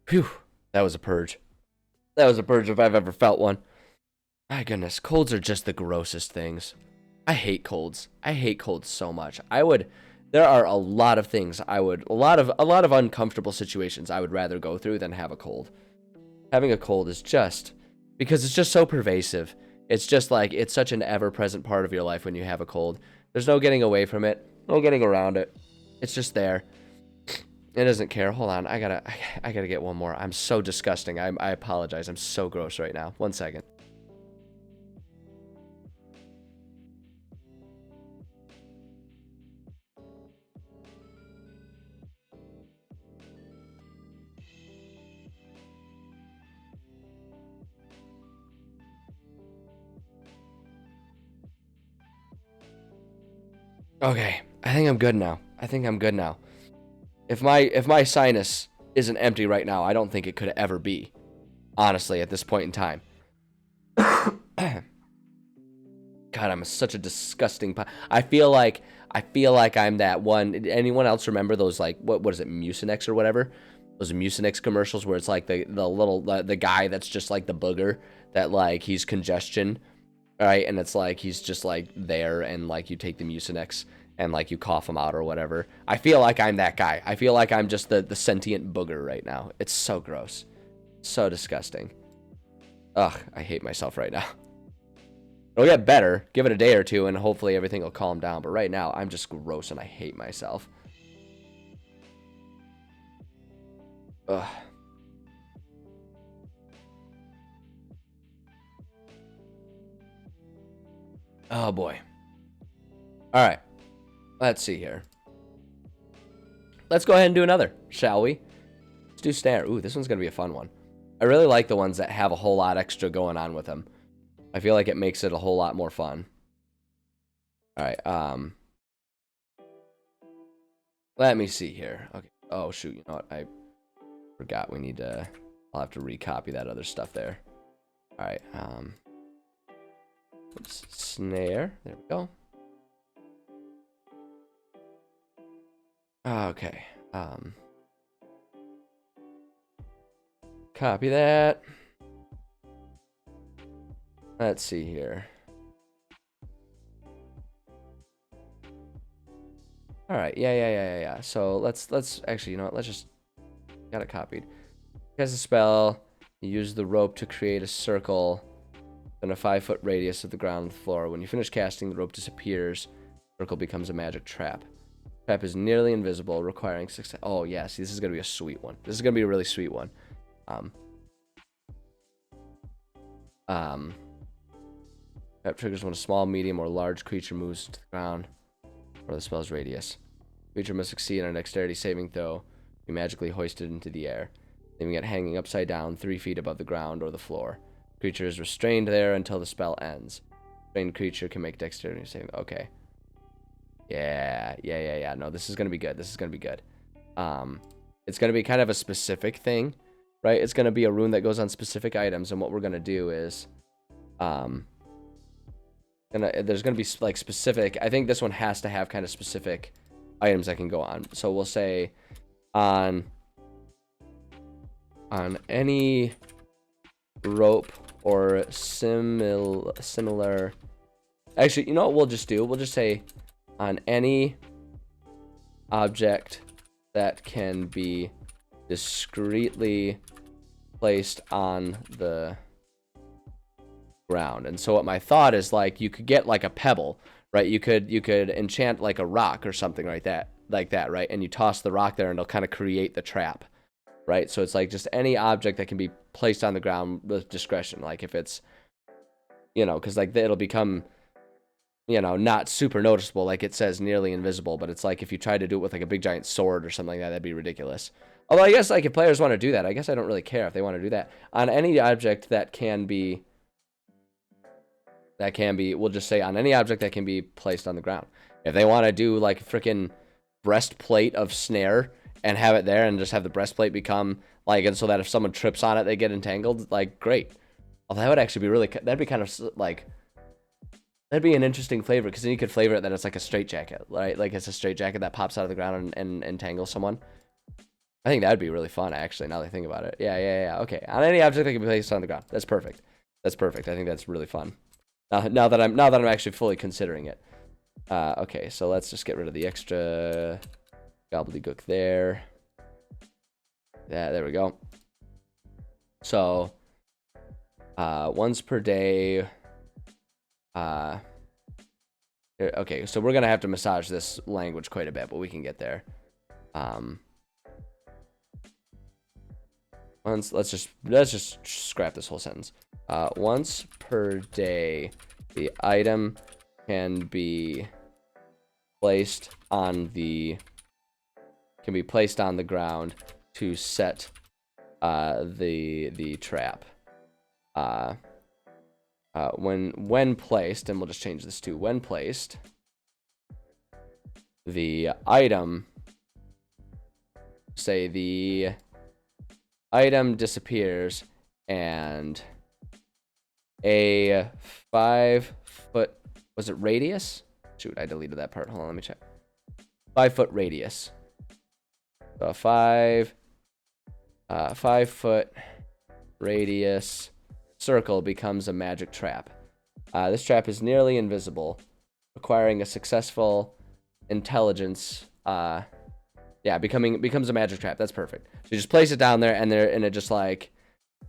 Phew, that was a purge. That was a purge if I've ever felt one. My goodness, colds are just the grossest things. I hate colds. I hate colds so much. There are a lot of things a lot of uncomfortable situations I would rather go through than have a cold. Having a cold is just, because it's just so pervasive. It's just like, it's such an ever-present part of your life when you have a cold. There's no getting away from it, no getting around it. It's just there. It doesn't care. Hold on, I gotta get one more. I'm so disgusting. I apologize. I'm so gross right now. 1 second. Okay, I think I'm good now. If my sinus isn't empty right now, I don't think it could ever be. Honestly, at this point in time. God, I'm such a disgusting I feel like I'm that one. Did anyone else remember those, like, what is it, Mucinex or whatever? Those Mucinex commercials where it's like the guy that's just like the booger that, like, he's congestion, right? And it's like he's just like there, and like you take the Mucinex and like you cough him out or whatever. I feel like I'm that guy. I feel like I'm just the sentient booger right now. It's so gross. So disgusting. Ugh, I hate myself right now. It'll get better. Give it a day or two, and hopefully everything will calm down. But right now, I'm just gross, and I hate myself. Ugh. Oh, boy. All right. Let's see here. Let's go ahead and do another, shall we? Let's do snare. Ooh, this one's going to be a fun one. I really like the ones that have a whole lot extra going on with them. I feel like it makes it a whole lot more fun. All right. Let me see here. Okay. Oh, shoot. You know what? I forgot we need to... I'll have to recopy that other stuff there. All right. Oops, snare. There we go. Okay. Copy that. Let's see here. All right. Yeah. So let's actually, you know what? Let's just got it copied. Cast a spell. You use the rope to create a circle in a 5-foot radius of the ground and the floor. When you finish casting, the rope disappears. Circle becomes a magic trap. Trap is nearly invisible, requiring success. Oh yeah, see, this is gonna be a sweet one. This is gonna be a really sweet one. Trap triggers when a small, medium, or large creature moves to the ground or the spell's radius. Creature must succeed on a dexterity saving throw, be magically hoisted into the air, leaving it hanging upside down 3 feet above the ground or the floor. Creature is restrained there until the spell ends. Restrained creature can make dexterity saving. Okay. Yeah. No, this is gonna be good. This is gonna be good. It's gonna be kind of a specific thing, right? It's gonna be a rune that goes on specific items, and what we're gonna do is, there's gonna be like specific. I think this one has to have kind of specific items that can go on. So we'll say on any rope or similar. Actually, you know what we'll just do? We'll just say on any object that can be discreetly placed on the ground. And so what my thought is, like, you could get like a pebble, right? You could enchant like a rock or something like that, right? And you toss the rock there and it'll kind of create the trap, right? So it's like just any object that can be placed on the ground with discretion. Like if it's, you know, because like it'll become, you know, not super noticeable, like it says nearly invisible, but it's like if you try to do it with like a big giant sword or something like that, that'd be ridiculous. Although I guess like if players want to do that, I guess I don't really care if they want to do that. On any object that can be, we'll just say on any object that can be placed on the ground. If they want to do like a freaking breastplate of snare and have it there and just have the breastplate become like, and so that if someone trips on it, they get entangled, like, great. Although that would actually be really, that'd be kind of like, that'd be an interesting flavor, because then you could flavor it that it's like a straitjacket, right? Like it's a straitjacket that pops out of the ground and entangles someone. I think that'd be really fun, actually, now that I think about it. Yeah. Okay. On any object that can be placed on the ground. That's perfect. I think that's really fun. Now that I'm actually fully considering it. Okay, so let's just get rid of the extra gobbledygook there. Yeah, there we go. So, once per day. Okay, so we're gonna have to massage this language quite a bit, but we can get there. Let's just scrap this whole sentence. Once per day, the item can be placed on the ground to set the trap. When placed, and we'll just change this to when placed, the item, say the item disappears and a 5-foot, was it radius? Shoot, I deleted that part. Hold on, let me check. 5-foot radius. So a 5-foot radius circle becomes a magic trap. This trap is nearly invisible, requiring a successful intelligence. Becomes a magic trap. That's perfect. So you just place it down there, and it just like,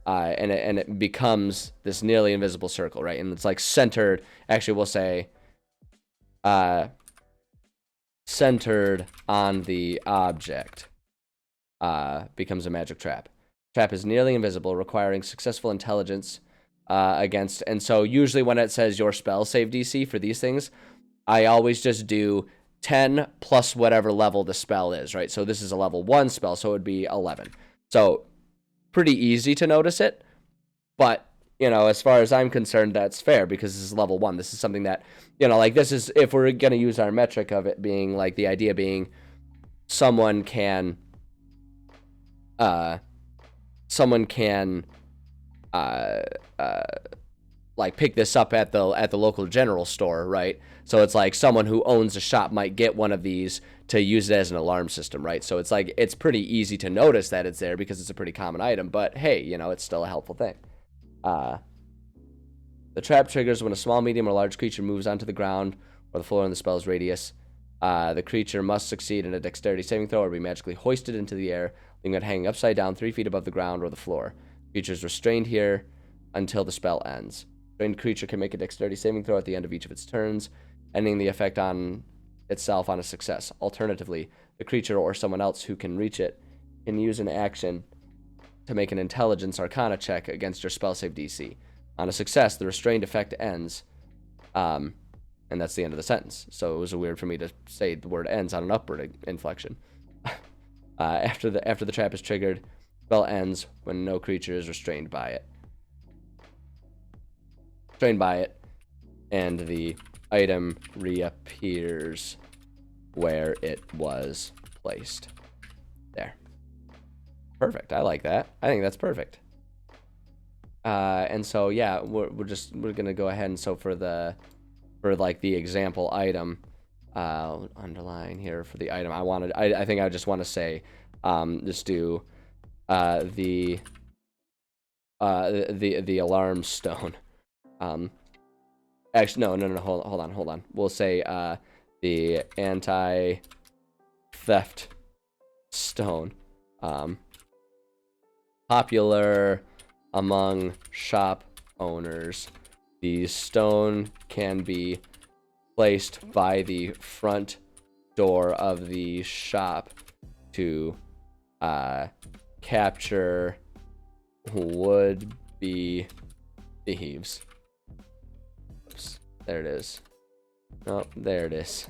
and it becomes this nearly invisible circle, right? And it's like centered. Actually, we'll say, centered on the object. Becomes a magic trap. Trap is nearly invisible, requiring successful intelligence against. And so usually when it says your spell save DC for these things, I always just do 10 plus whatever level the spell is, right? So this is a level 1 spell, so it would be 11. So pretty easy to notice it. But, as far as I'm concerned, that's fair because this is level 1. This is something that, like this is, if we're going to use our metric of it being like the idea being someone can like pick this up at the local general store, right? So it's like someone who owns a shop might get one of these to use it as an alarm system, right? So it's like it's pretty easy to notice that it's there because it's a pretty common item, but hey, it's still a helpful thing. The trap triggers when a small, medium, or large creature moves onto the ground or the floor in the spell's radius. The creature must succeed in a dexterity saving throw or be magically hoisted into the air, leaving it hanging upside down 3 feet above the ground or the floor. Creature is restrained here until the spell ends. Restrained creature can make a dexterity saving throw at the end of each of its turns, ending the effect on itself on a success. Alternatively, the creature or someone else who can reach it can use an action to make an intelligence arcana check against your spell save DC. On a success, the restrained effect ends, and that's the end of the sentence. So it was weird for me to say the word ends on an upward inflection. After the trap is triggered, spell ends when no creature is restrained by it. And the item reappears where it was placed. There. Perfect. I like that. I think that's perfect. And so yeah, we're gonna go ahead and so for the example item, underline here for the item. I think I just want to say, just do the alarm stone. Actually, no. Hold on. We'll say the anti-theft stone. Popular among shop owners. The stone can be placed by the front door of the shop to capture would-be thieves. Oops, there it is. Oh, there it is.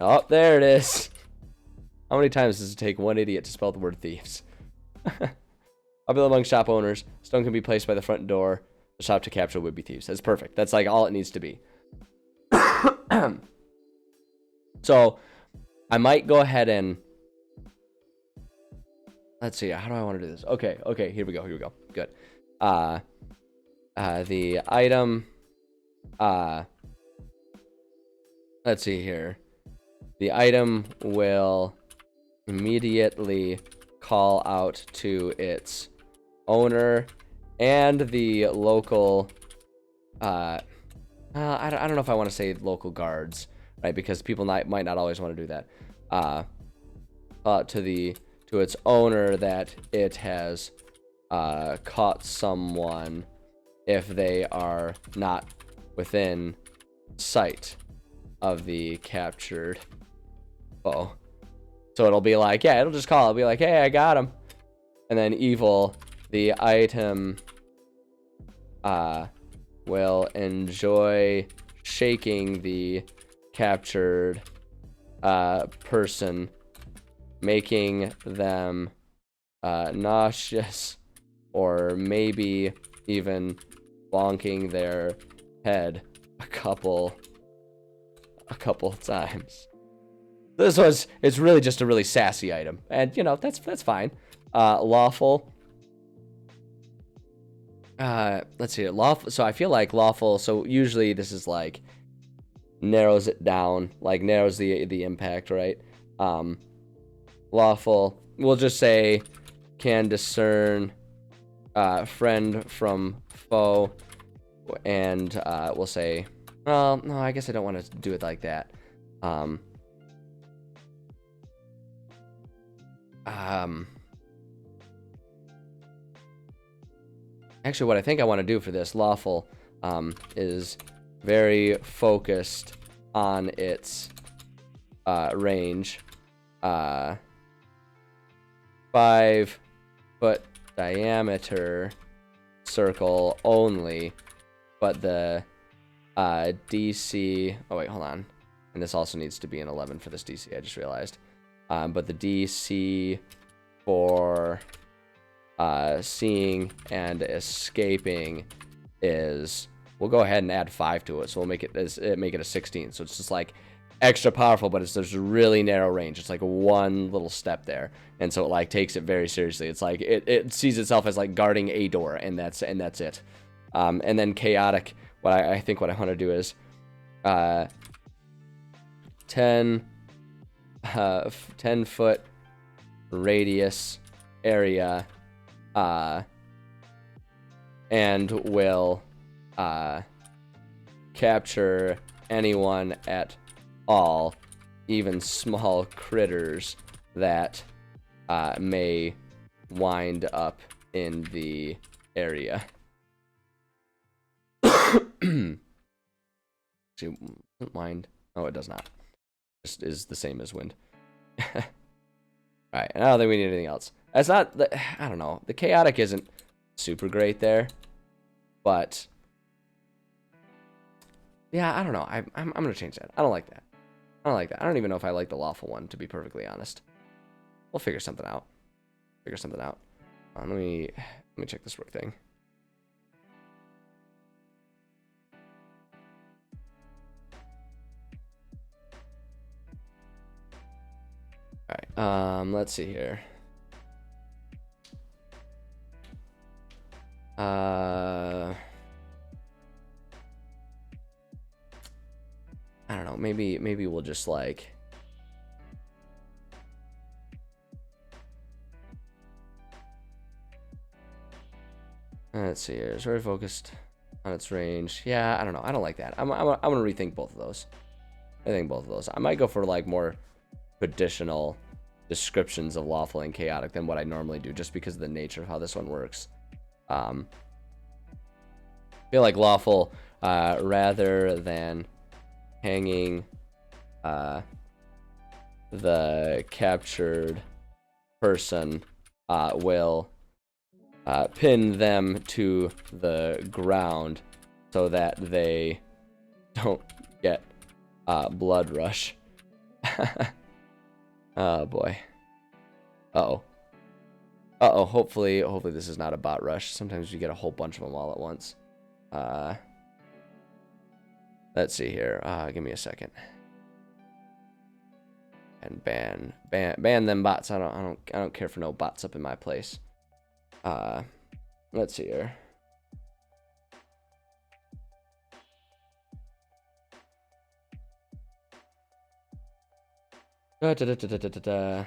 Oh, there it is. How many times does it take one idiot to spell the word thieves? Popular among shop owners. Stone can be placed by the front door. The shop to capture would-be thieves. That's perfect. That's like all it needs to be. So, I might go ahead and... Let's see. How do I want to do this? Okay. Here we go. Good. The item... let's see here. The item will immediately call out to its owner and the local I don't know if I want to say local guards, right? Because people might not always want to do that. To its owner that it has caught someone if they are not within sight of the captured foe. So it'll be like, yeah, it'll just call. It'll be like, hey, I got him. And then evil, the item will enjoy shaking the captured person, making them nauseous, or maybe even bonking their head a couple times. It's really just a really sassy item, and that's fine. Lawful. Let's see. Lawful. So I feel like lawful. So usually this is like narrows it down, like narrows the impact, right? Lawful. We'll just say can discern friend from foe, and we'll say, well, no, I guess I don't want to do it like that. Actually, what I think I want to do for this lawful is very focused on its range. 5-foot diameter circle only, but the DC... Oh, wait, hold on. And this also needs to be an 11 for this DC, I just realized. But the DC for seeing and escaping is, we'll go ahead and add 5 to it, so we'll make it a 16. So it's just like extra powerful, but there's a really narrow range. It's like one little step there, and so it like takes it very seriously. It's like it sees itself as like guarding a door, and that's it. And then chaotic. What I think what I want to do is 10 foot radius area, and will capture anyone at all, even small critters that may wind up in the area. See, wind. Oh, it does not. Just is the same as wind. Alright, and I don't think we need anything else. That's not, I don't know. The chaotic isn't super great there, but yeah, I don't know. I'm gonna change that. I don't like that. I don't like that. I don't even know if I like the lawful one, to be perfectly honest. We'll figure something out. Let me check this rook thing. Alright, let's see here. I don't know, maybe we'll just like, let's see here. It's very focused on its range. Yeah, I don't know. I don't like that. I'm gonna rethink both of those. I might go for like more traditional descriptions of lawful and chaotic than what I normally do, just because of the nature of how this one works. I feel like lawful, rather than hanging the captured person, will pin them to the ground so that they don't get blood rush. Oh boy. Uh-oh. Hopefully this is not a bot rush. Sometimes you get a whole bunch of them all at once. Let's see here. Give me a second. And ban them bots. I don't care for no bots up in my place. Let's see here. Da, da, da, da, da, da, da.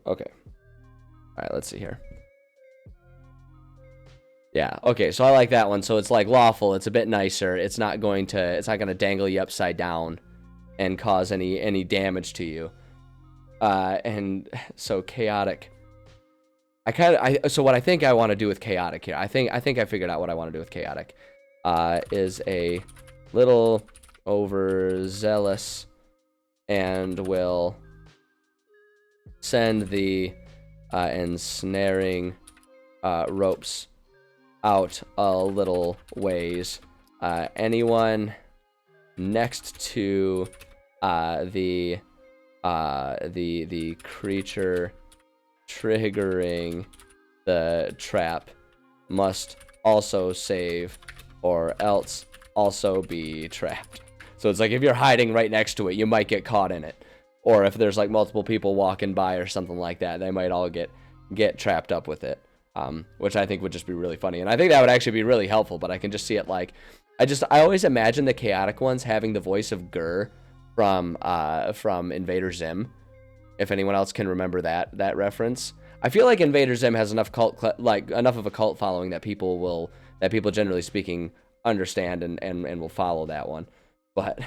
Okay. All right, let's see here. Yeah, okay, so I like that one. So it's like lawful, it's a bit nicer. It's not going to dangle you upside down and cause any damage to you. And so chaotic. So what I think I want to do with chaotic here, I think I figured out what I want to do with chaotic. Is a little overzealous and will send the ensnaring ropes out a little ways. Anyone next to the creature triggering the trap must also save, or else also be trapped. So it's like if you're hiding right next to it, you might get caught in it. Or if there's like multiple people walking by or something like that, they might all get trapped up with it. Which I think would just be really funny. And I think that would actually be really helpful, but I can just see it like, I always imagine the chaotic ones having the voice of Gur from Invader Zim. If anyone else can remember that reference. I feel like Invader Zim has enough enough of a cult following that people generally speaking understand and will follow that one. But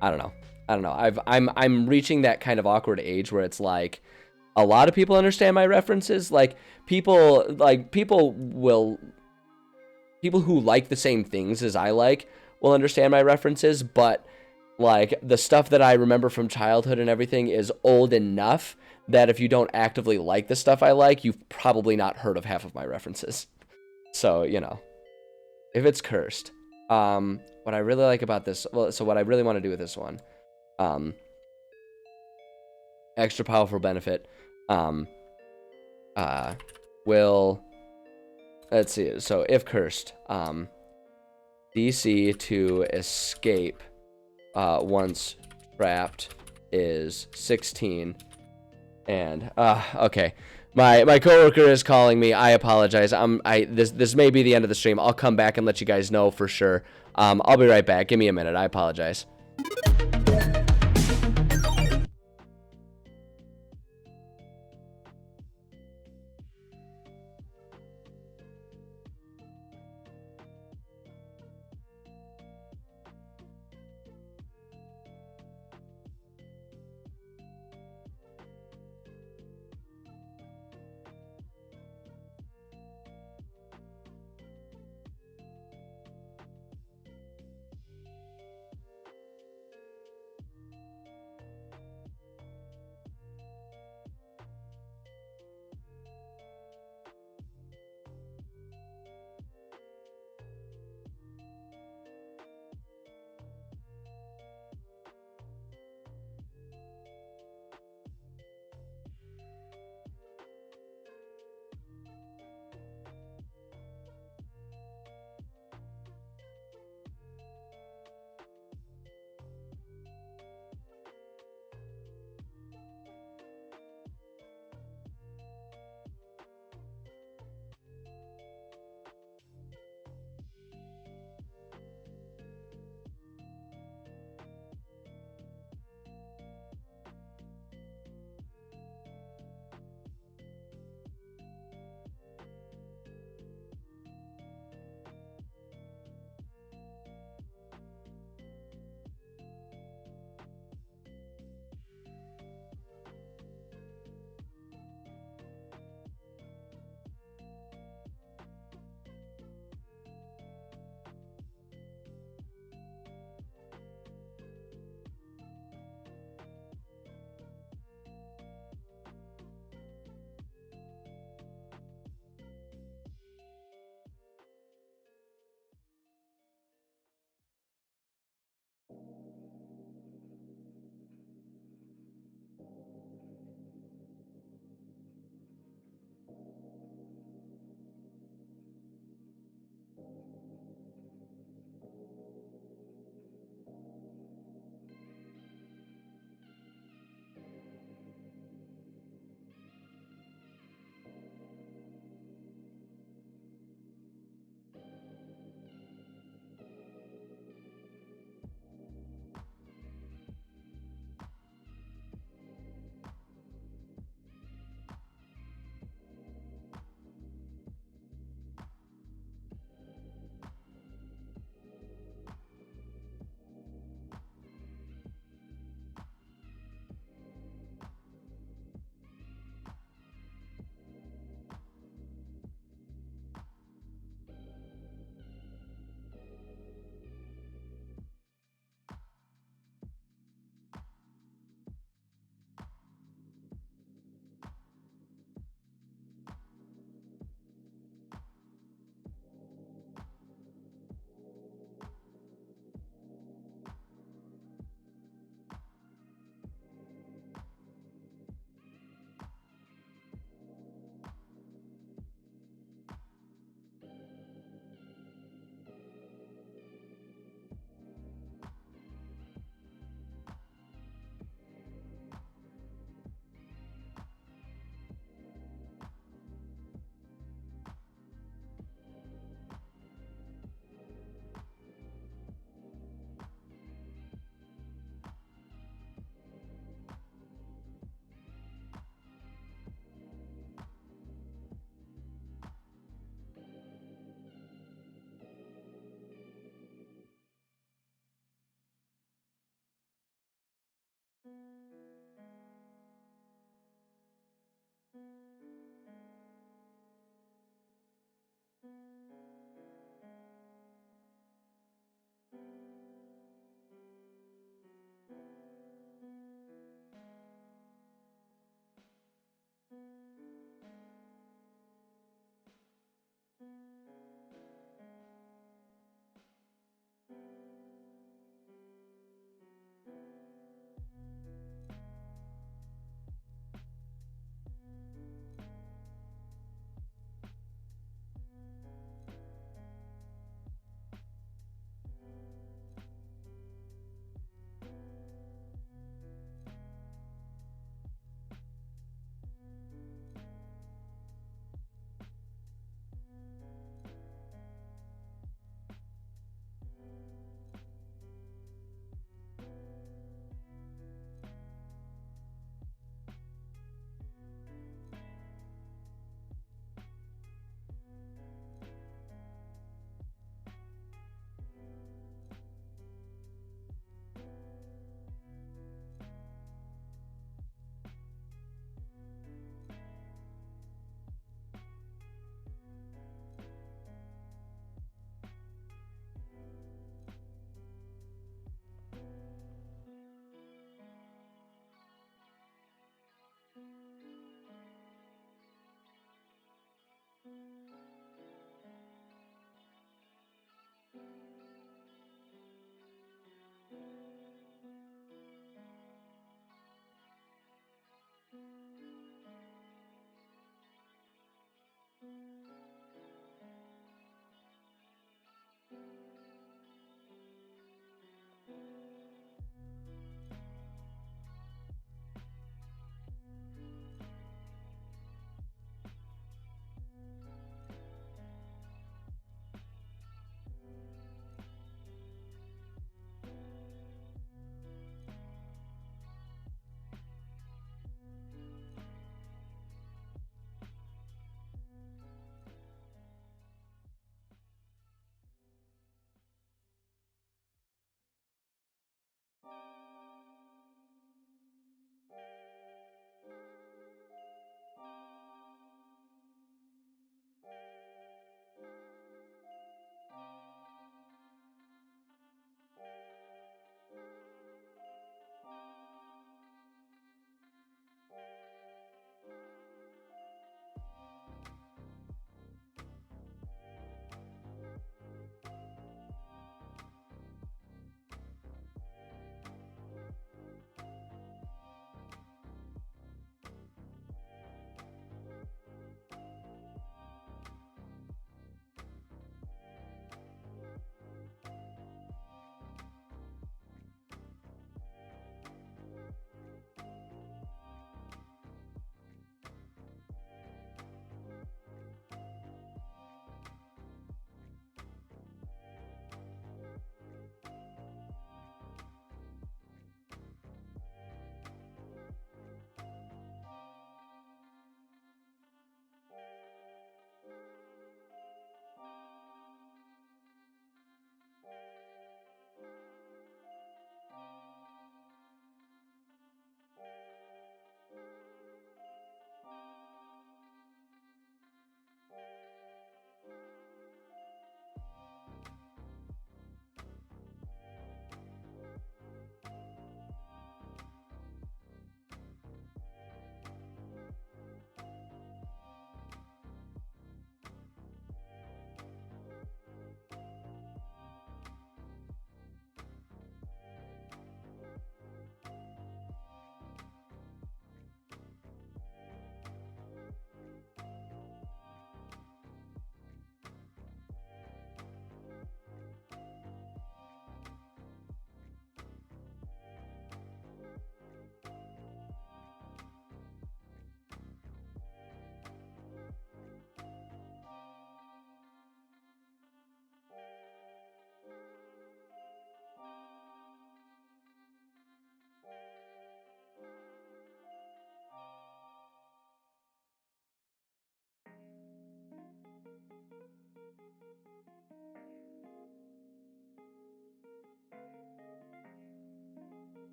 I don't know. I don't know. I'm reaching that kind of awkward age where it's like a lot of people understand my references. Like people who like the same things as I like will understand my references, but like the stuff that I remember from childhood and everything is old enough that if you don't actively like the stuff I like, you've probably not heard of half of my references. So, if it's cursed, what I really like about this, well, so what I really want to do with this one, um, extra powerful benefit, um, uh, will, let's see, so if cursed, DC to escape, once trapped is 16, and, okay. My coworker is calling me. I apologize. This may be the end of the stream. I'll come back and let you guys know for sure. I'll be right back. Give me a minute. I apologize.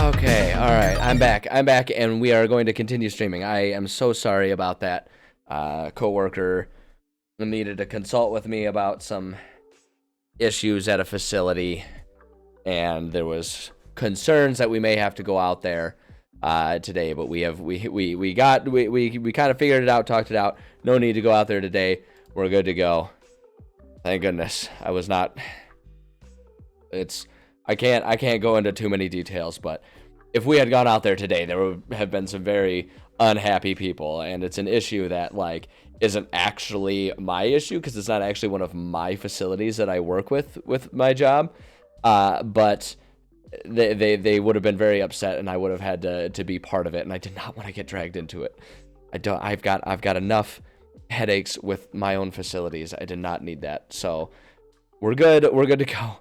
Okay, all right, I'm back, and we are going to continue streaming. I am so sorry about that. Coworker needed to consult with me about some issues at a facility, and there was concerns that we may have to go out there today, but we kind of figured it out, talked it out. No need to go out there today. We're good to go. Thank goodness. I can't go into too many details, but if we had gone out there today, there would have been some very unhappy people, and it's an issue that like isn't actually my issue because it's not actually one of my facilities that I work with my job, but they would have been very upset, and I would have had to be part of it, and I did not want to get dragged into it. I've got enough headaches with my own facilities. I did not need that. So we're good to go.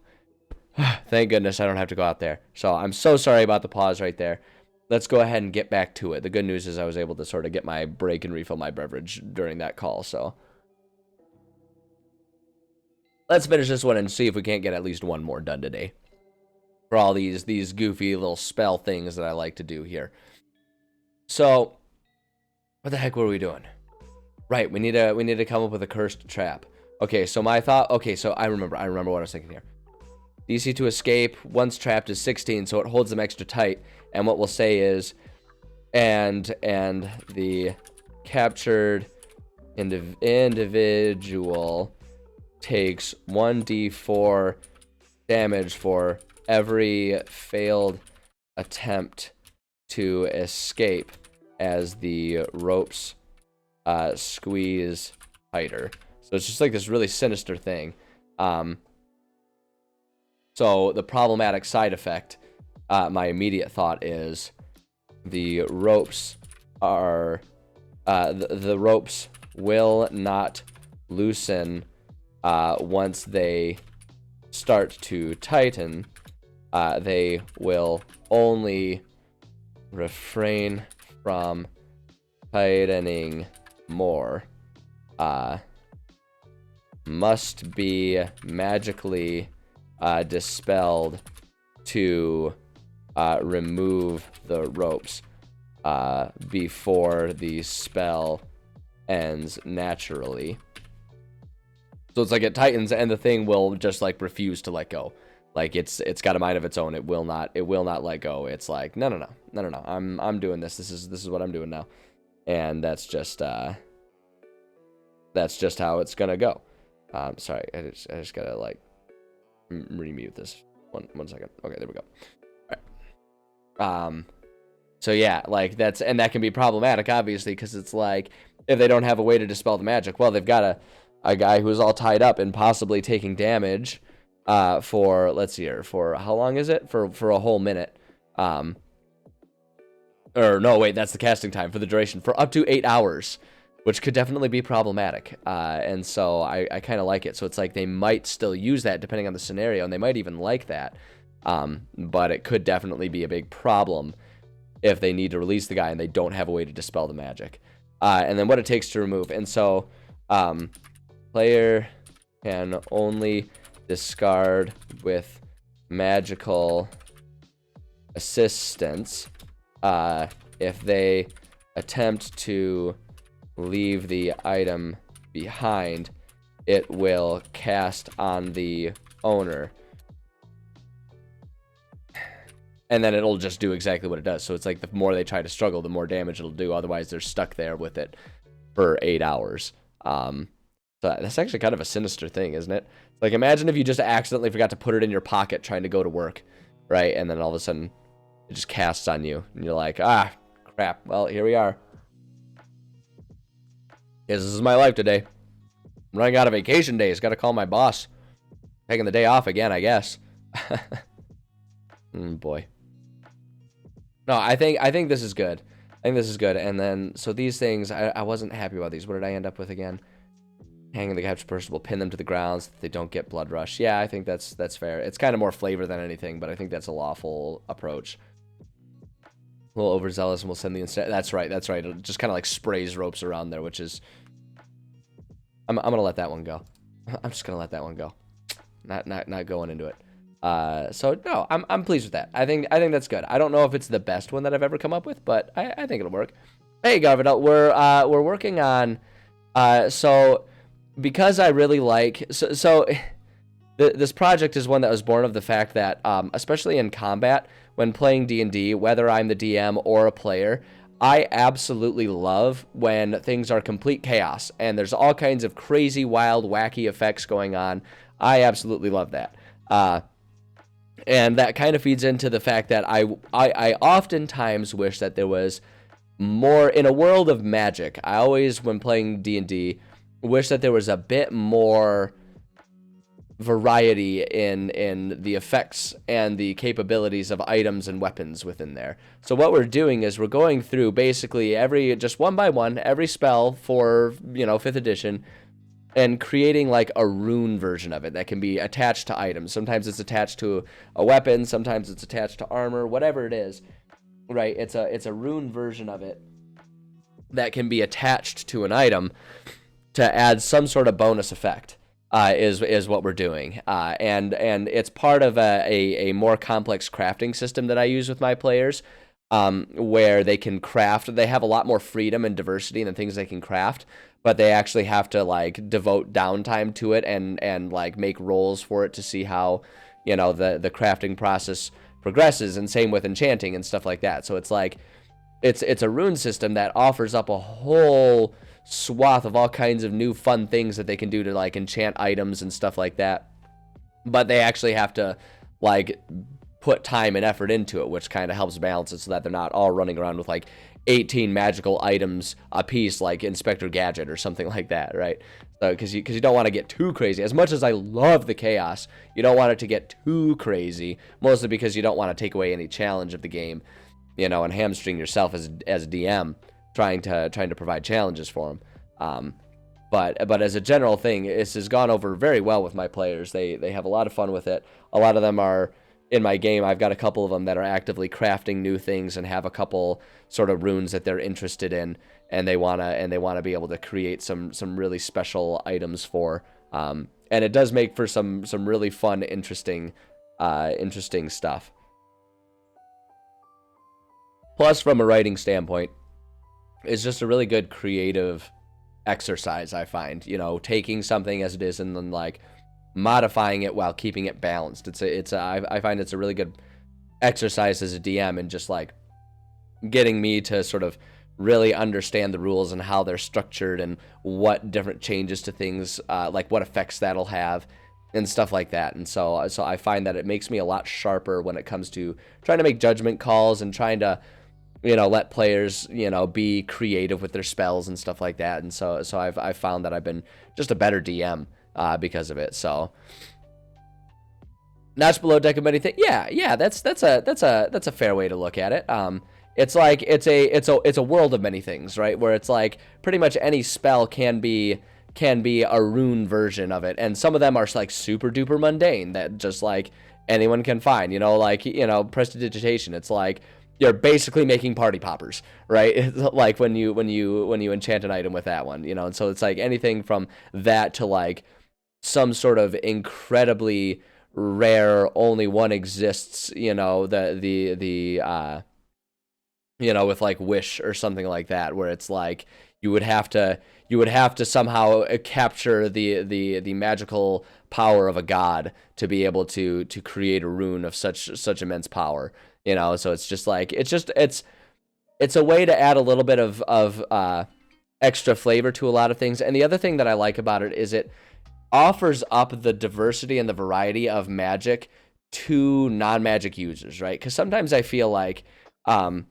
Thank goodness I don't have to go out there. So I'm so sorry about the pause right there. Let's go ahead and get back to it. The good news is I was able to sort of get my break and refill my beverage during that call. So let's finish this one and see if we can't get at least one more done today. For all these goofy little spell things that I like to do here. So what the heck were we doing? Right, we need to come up with a cursed trap. Okay, so my thought. Okay, so I remember what I was thinking here. DC to escape once trapped is 16, so it holds them extra tight. And what we'll say is, and the captured individual takes 1d4 damage for every failed attempt to escape as the ropes squeeze tighter. So it's just like this really sinister thing. So the problematic side effect, my immediate thought is the ropes are the ropes will not loosen once they start to tighten. They will only refrain from tightening more. Must be magically dispelled to remove the ropes before the spell ends naturally. So it's like it tightens and the thing will just like refuse to let go. Like it's got a mind of its own. It will not let go. It's like no. I'm doing this. This is what I'm doing now. And that's just how it's gonna go. Sorry, I just gotta like remute this. One second. Okay, there we go. All right. So yeah, like that can be problematic, obviously, because it's like if they don't have a way to dispel the magic, well, they've got a guy who's all tied up and possibly taking damage for, let's see here, for how long is it? For a whole minute. Or no, wait, that's the casting time, for the duration, for up to 8 hours, which could definitely be problematic. And so I kind of like it. So it's like they might still use that depending on the scenario, and they might even like that. But it could definitely be a big problem if they need to release the guy and they don't have a way to dispel the magic. And then what it takes to remove. And so player can only discard with magical assistance if they attempt to leave the item behind. It will cast on the owner, and then it'll just do exactly what it does. So it's like the more they try to struggle, the more damage it'll do. Otherwise they're stuck there with it for 8 hours. So that's actually kind of a sinister thing, isn't it? Like imagine if you just accidentally forgot to put it in your pocket trying to go to work, right? And then all of a sudden it just casts on you and you're like, ah, crap, well, here we are. Yes, this is my life today. I'm running out of vacation days. Got to call my boss. Taking the day off again, I guess. Boy. No, I think this is good. I think this is good. And then, so these things, I wasn't happy about these. What did I end up with again? Hanging the captured person will pin them to the ground so that they don't get blood rush. Yeah, I think that's fair. It's kind of more flavor than anything, but I think that's a lawful approach. A little overzealous, and we'll send the instant. That's right. That's right. It just kind of like sprays ropes around there, which is. I'm gonna let that one go. I'm just gonna let that one go. Not going into it. So no, I'm pleased with that. I think that's good. I don't know if it's the best one that I've ever come up with, but I think it'll work. Hey, Garvin, we're working on. So because I really like this project is one that was born of the fact that especially in combat, when playing D&D, whether I'm the DM or a player, I absolutely love when things are complete chaos and there's all kinds of crazy, wild, wacky effects going on. I absolutely love that. And that kind of feeds into the fact that I oftentimes wish that there was more in a world of magic. I always, when playing D&D, wish that there was a bit more variety in the effects and the capabilities of items and weapons within there. So what we're doing is we're going through basically just one by one, every spell for, 5th edition, and creating like a rune version of it that can be attached to items. Sometimes it's attached to a weapon, sometimes it's attached to armor, whatever it is, right? It's a rune version of it that can be attached to an item to add some sort of bonus effect. Is what we're doing, and it's part of a more complex crafting system that I use with my players, where they can craft. They have a lot more freedom and diversity in the things they can craft, but they actually have to like devote downtime to it and like make rolls for it to see how the crafting process progresses, and same with enchanting and stuff like that. So it's like it's a rune system that offers up a whole swath of all kinds of new fun things that they can do to like enchant items and stuff like that, but they actually have to like put time and effort into it, which kind of helps balance it so that they're not all running around with like 18 magical items a piece like Inspector Gadget or something like that, right? So because you don't want to get too crazy. As much as I love the chaos, you don't want it to get too crazy, mostly because you don't want to take away any challenge of the game, and hamstring yourself as a DM trying to provide challenges for them. But as a general thing, this has gone over very well with my players. They have a lot of fun with it. A lot of them are in my game. I've got a couple of them that are actively crafting new things and have a couple sort of runes that they're interested in, and they wanna be able to create some really special items for. And it does make for some really fun, interesting stuff. Plus, from a writing standpoint, it's just a really good creative exercise, I find, taking something as it is and then like modifying it while keeping it balanced. I find it's a really good exercise as a DM, and just like getting me to sort of really understand the rules and how they're structured and what different changes to things, like what effects that'll have and stuff like that. And so I find that it makes me a lot sharper when it comes to trying to make judgment calls and trying to let players, be creative with their spells and stuff like that. And so I've found that I've been just a better DM because of it. So notch below deck of many things. Yeah, that's a fair way to look at it. It's like it's a world of many things, right? Where it's like pretty much any spell can be a rune version of it, and some of them are like super duper mundane that just like anyone can find. Prestidigitation. It's like you're basically making party poppers, right? It's like when you enchant an item with that one, and so it's like anything from that to like some sort of incredibly rare, only one exists, with like Wish or something like that, where it's like you would have to somehow capture the magical power of a god to be able to create a rune of such immense power. So it's just like it's a way to add a little bit of extra flavor to a lot of things. And the other thing that I like about it is it offers up the diversity and the variety of magic to non-magic users, right? Because sometimes I feel like and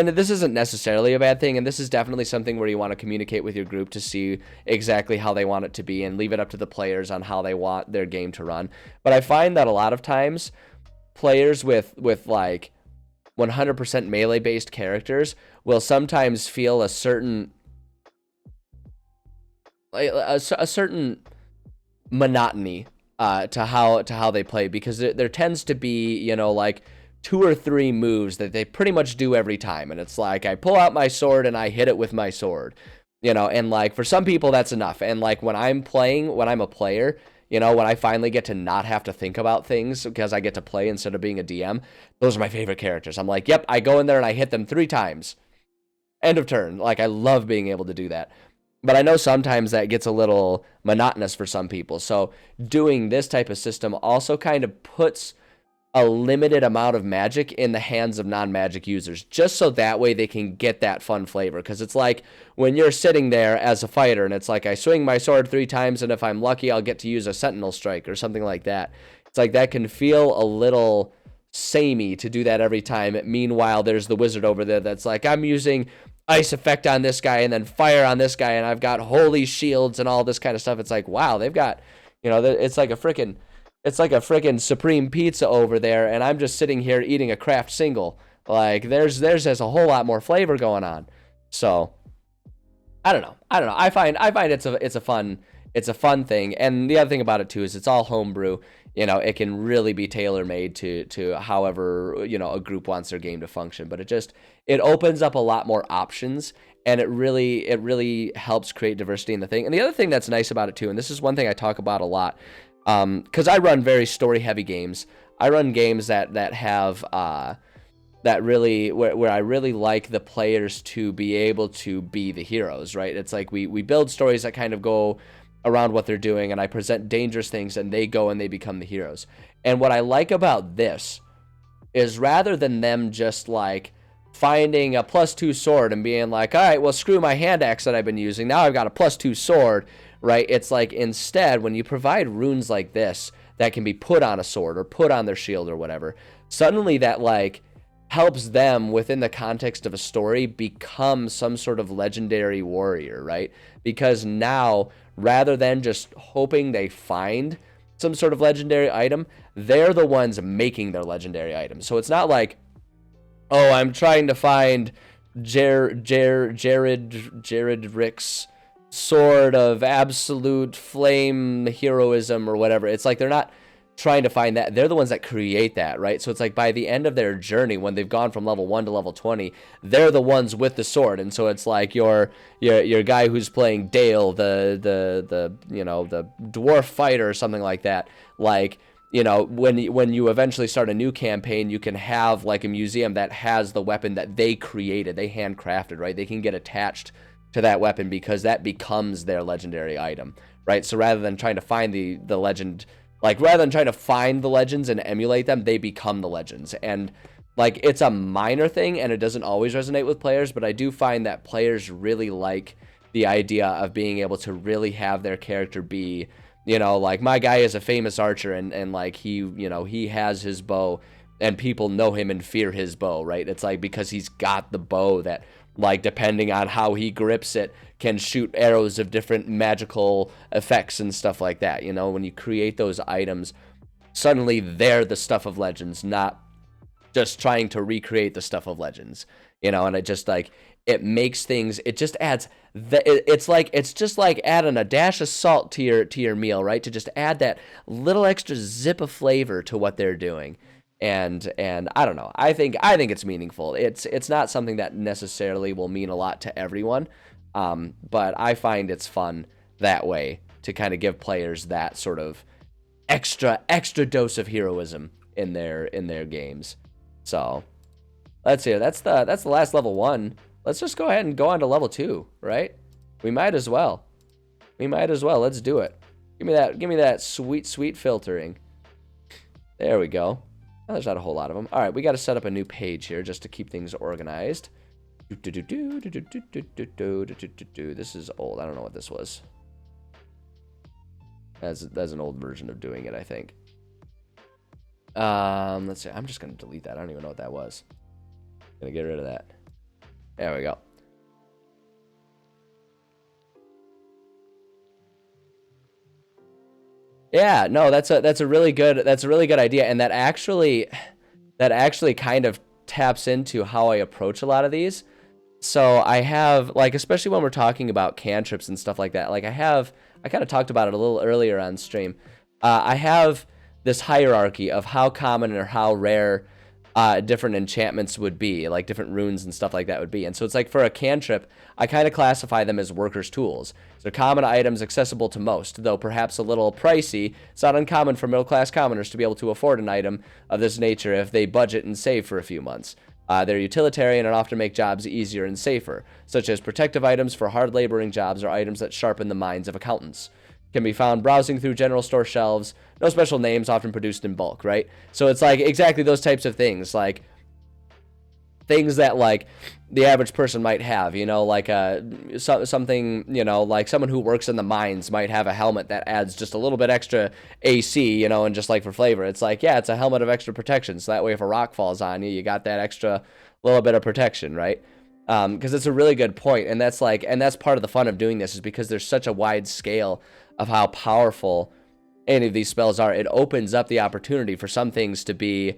this isn't necessarily a bad thing, and this is definitely something where you want to communicate with your group to see exactly how they want it to be and leave it up to the players on how they want their game to run. But I find that a lot of times players with like 100% melee based characters will sometimes feel a certain monotony to how they play, because there tends to be like 2 or 3 moves that they pretty much do every time. And it's like, I pull out my sword and I hit it with my sword, and like for some people that's enough. And like when I'm a player, when I finally get to not have to think about things because I get to play instead of being a DM, those are my favorite characters. I'm like, yep, I go in there and I hit them 3 times. End of turn. Like, I love being able to do that. But I know sometimes that gets a little monotonous for some people. So doing this type of system also kind of puts a limited amount of magic in the hands of non-magic users, just so that way they can get that fun flavor. Because it's like when you're sitting there as a fighter and it's like, I swing my sword 3 times and if I'm lucky I'll get to use a sentinel strike or something like that. It's like that can feel a little samey to do that every time. Meanwhile, there's the wizard over there that's like, I'm using ice effect on this guy and then fire on this guy and I've got holy shields and all this kind of stuff. It's like, wow, they've got, it's like a freaking supreme pizza over there, and I'm just sitting here eating a craft single. Like, there's a whole lot more flavor going on. So I don't know. I find it's a fun thing. And the other thing about it too is it's all homebrew. It can really be tailor-made to however, a group wants their game to function. But it opens up a lot more options, and it really helps create diversity in the thing. And the other thing that's nice about it too, and this is one thing I talk about a lot, because I run very story-heavy games. I run games that have that really where I really like the players to be able to be the heroes, right? It's like we build stories that kind of go around what they're doing, and I present dangerous things, and they go and they become the heroes. And what I like about this is rather than them just like finding a +2 sword and being like, all right, well, screw my hand axe that I've been using, now I've got a +2 sword, right? It's like, instead, when you provide runes like this that can be put on a sword or put on their shield or whatever, suddenly that like helps them within the context of a story become some sort of legendary warrior, right? Because now, rather than just hoping they find some sort of legendary item, they're the ones making their legendary item. So it's not like, oh, I'm trying to find Jared Rick's sword of absolute flame heroism or whatever. It's like they're not trying to find that. They're the ones that create that, right? So it's like by the end of their journey, when they've gone from level 1 to level 20, they're the ones with the sword. And so it's like your guy who's playing Dale, the dwarf fighter or something like that. Like, when you eventually start a new campaign, you can have like a museum that has the weapon that they created, they handcrafted, right? They can get attached to that weapon because that becomes their legendary item, right? So rather than trying to find the legend, like rather than trying to find the legends and emulate them, they become the legends. And like, it's a minor thing and it doesn't always resonate with players, but I do find that players really like the idea of being able to really have their character be, like, my guy is a famous archer and like he has his bow and people know him and fear his bow, right? It's like because he's got the bow that, like, depending on how he grips it, can shoot arrows of different magical effects and stuff like that. When you create those items, suddenly they're the stuff of legends, not just trying to recreate the stuff of legends. And it just like, it makes things, it just adds it's just like adding a dash of salt to your meal, right? To just add that little extra zip of flavor to what they're doing. And I don't know. I think it's meaningful. It's not something that necessarily will mean a lot to everyone, but I find it's fun that way to kind of give players that sort of extra dose of heroism in their games. So let's see. That's the last level 1. Let's just go ahead and go on to level 2, right? We might as well. Let's do it. Give me that sweet filtering. There we go. Oh, there's not a whole lot of them. All right, we got to set up a new page here just to keep things organized. This is old. I don't know what this was. That's an old version of doing it, I think. Let's see. I'm just going to delete that. I don't even know what that was. Gonna get rid of that. There we go. Yeah, no, that's a really good idea, and that actually kind of taps into how I approach a lot of these. So I have, like, especially when we're talking about cantrips and stuff like that, like I kind of talked about it a little earlier on stream. I have this hierarchy of how common or how rare different enchantments would be, like different runes and stuff like that would be. And so it's like for a cantrip, I kind of classify them as workers' tools. They're common items accessible to most, though perhaps a little pricey. It's not uncommon for middle-class commoners to be able to afford an item of this nature if they budget and save for a few months. They're utilitarian and often make jobs easier and safer, such as protective items for hard laboring jobs or items that sharpen the minds of accountants. Can be found browsing through general store shelves. No special names, often produced in bulk, right? So it's like exactly those types of things, like things that like the average person might have, you know, like something, you know, like someone who works in the mines might have a helmet that adds just a little bit extra AC, you know, and just like for flavor, it's like, yeah, it's a helmet of extra protection. So that way if a rock falls on you, you got that extra little bit of protection, right? Because it's a really good point, and that's like, and that's part of the fun of doing this is because there's such a wide scale of how powerful any of these spells are. It opens up the opportunity for some things to be,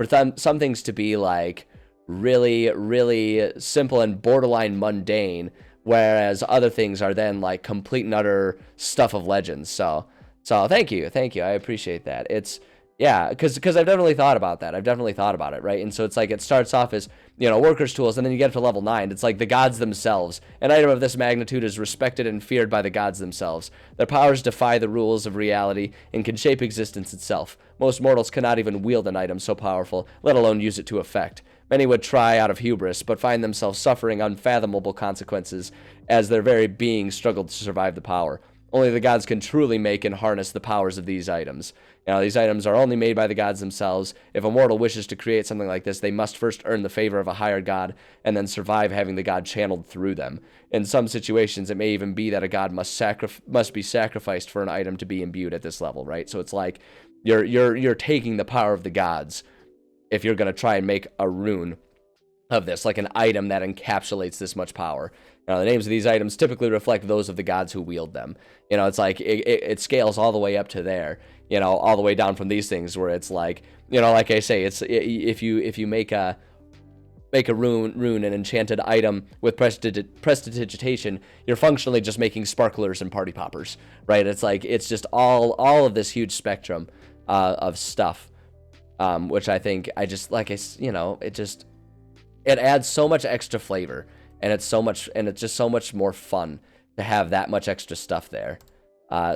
some things to be like really, really simple and borderline mundane, whereas other things are then like complete and utter stuff of legends. So thank you, I appreciate that. It's yeah, because I've definitely thought about that. I've definitely thought about it, right? And so it's like it starts off as, you know, workers' tools, and then you get up to level 9. It's like the gods themselves. An item of this magnitude is respected and feared by the gods themselves. Their powers defy the rules of reality and can shape existence itself. Most mortals cannot even wield an item so powerful, let alone use it to effect. Many would try out of hubris, but find themselves suffering unfathomable consequences as their very being struggled to survive the power. Only the gods can truly make and harness the powers of these items. Now, these items are only made by the gods themselves. If a mortal wishes to create something like this, they must first earn the favor of a higher god and then survive having the god channeled through them. In some situations, it may even be that a god must be sacrificed for an item to be imbued at this level, right? So it's like you're taking the power of the gods if you're going to try and make a rune of this, like an item that encapsulates this much power. Now, the names of these items typically reflect those of the gods who wield them. You know, it's like it scales all the way up to there, you know, all the way down from these things where it's like, you know, like I say, if you make a rune, an enchanted item with prestidigitation, you're functionally just making sparklers and party poppers, right? It's like, it's just all of this huge spectrum of stuff, which I think you know, it adds so much extra flavor, and it's just so much more fun to have that much extra stuff there.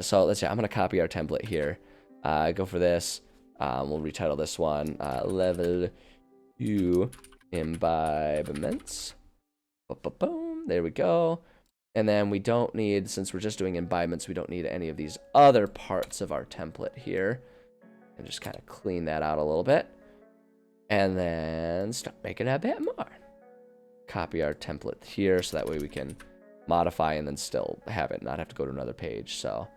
So let's see, I'm gonna copy our template here, go for this, we'll retitle this one, level 2 imbibements, boom, there we go. And then we don't need, since we're just doing imbibements, we don't need any of these other parts of our template here, and just kind of clean that out a little bit. And then start making a bit more. Copy our template here so that way we can modify and then still have it, not have to go to another page. So, all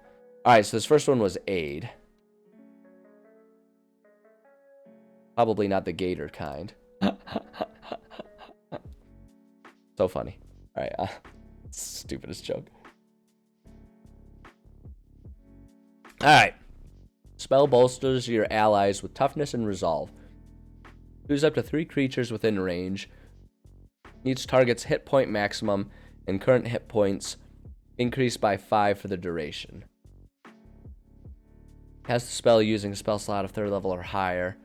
right, so this first one was aid. Probably not the gator kind. So funny. All right, stupidest joke. All right. Spell bolsters your allies with toughness and resolve. Choose up to 3 creatures within range. Each target's hit point maximum and current hit points increase by 5 for the duration. Cast the spell using a spell slot of 3rd level or higher.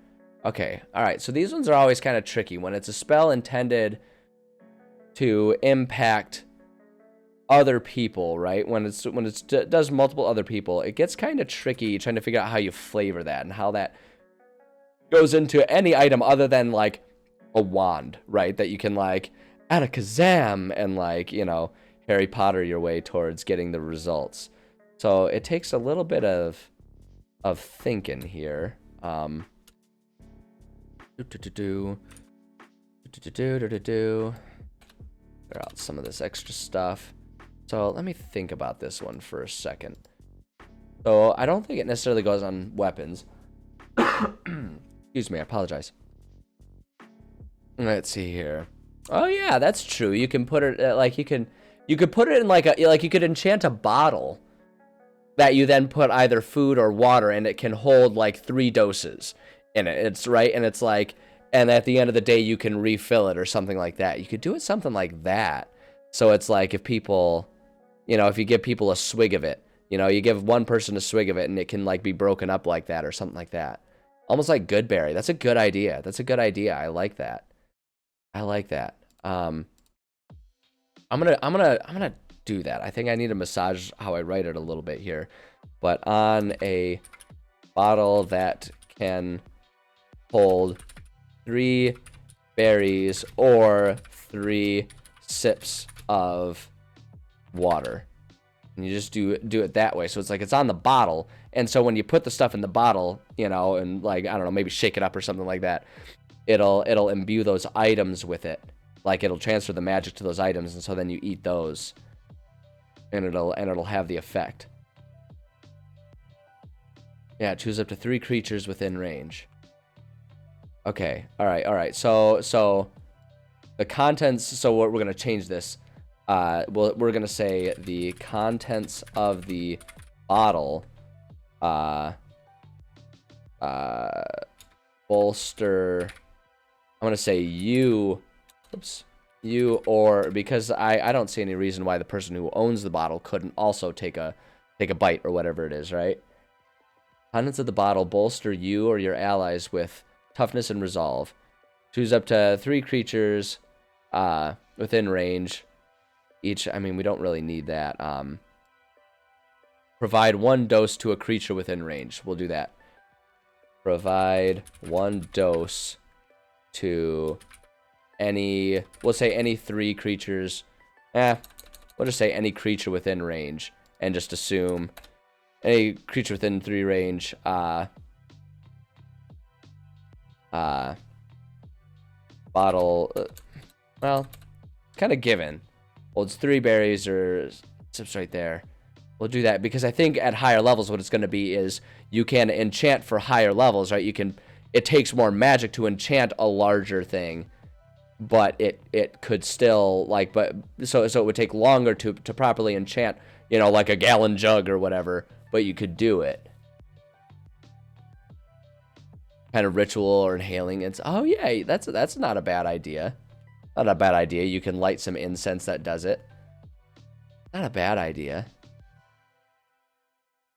Okay, alright, so these ones are always kind of tricky. When it's a spell intended to impact other people, right? When it does multiple other people, it gets kind of tricky trying to figure out how you flavor that and how that goes into any item other than like a wand, right? That you can like Alakazam and like, you know, Harry Potter your way towards getting the results. So it takes a little bit of thinking here. Clear out some of this extra stuff. So let me think about this one for a second. So I don't think it necessarily goes on weapons. Excuse me, I apologize. Let's see here. Oh yeah, that's true. You can put it like you could put it in like you could enchant a bottle that you then put either food or water, and it can hold like 3 doses in it. It's right, and it's like, and at the end of the day you can refill it or something like that. You could do it something like that. So it's like if people, you know, if you give people a swig of it, you know, you give one person a swig of it and it can like be broken up like that or something like that. Almost like Goodberry. That's a good idea. That's a good idea. I like that. I like that. I'm gonna do that. I think I need to massage how I write it a little bit here. But on a bottle that can hold 3 berries or 3 sips of water. And you just do it that way. So it's like it's on the bottle. And so when you put the stuff in the bottle, you know, and like, I don't know, maybe shake it up or something like that, it'll imbue those items with it. Like it'll transfer the magic to those items, and so then you eat those. And it'll have the effect. Yeah, choose up to 3 creatures within range. Okay. All right. So the contents, so we're going to change this. We're going to say the contents of the bottle bolster. I'm going to say you or, because I don't see any reason why the person who owns the bottle couldn't also take a bite or whatever it is, right? Contents of the bottle bolster you or your allies with toughness and resolve. Choose up to 3 creatures within range. Each, I mean, we don't really need that. Provide 1 dose to a creature within range. We'll do that. Provide 1 dose to any, we'll say any 3 creatures. We'll just say any creature within range and just assume any creature within 3 range, bottle, well, kind of given. Well, it's 3 berries or sips right there. We'll do that because I think at higher levels what it's going to be is you can enchant for higher levels, right? It takes more magic to enchant a larger thing, but it could still, like, but so it would take longer to properly enchant, you know, like a gallon jug or whatever, but you could do it. Kind of ritual or inhaling. It's, oh yeah, that's not a bad idea. Not a bad idea. You can light some incense that does it. Not a bad idea.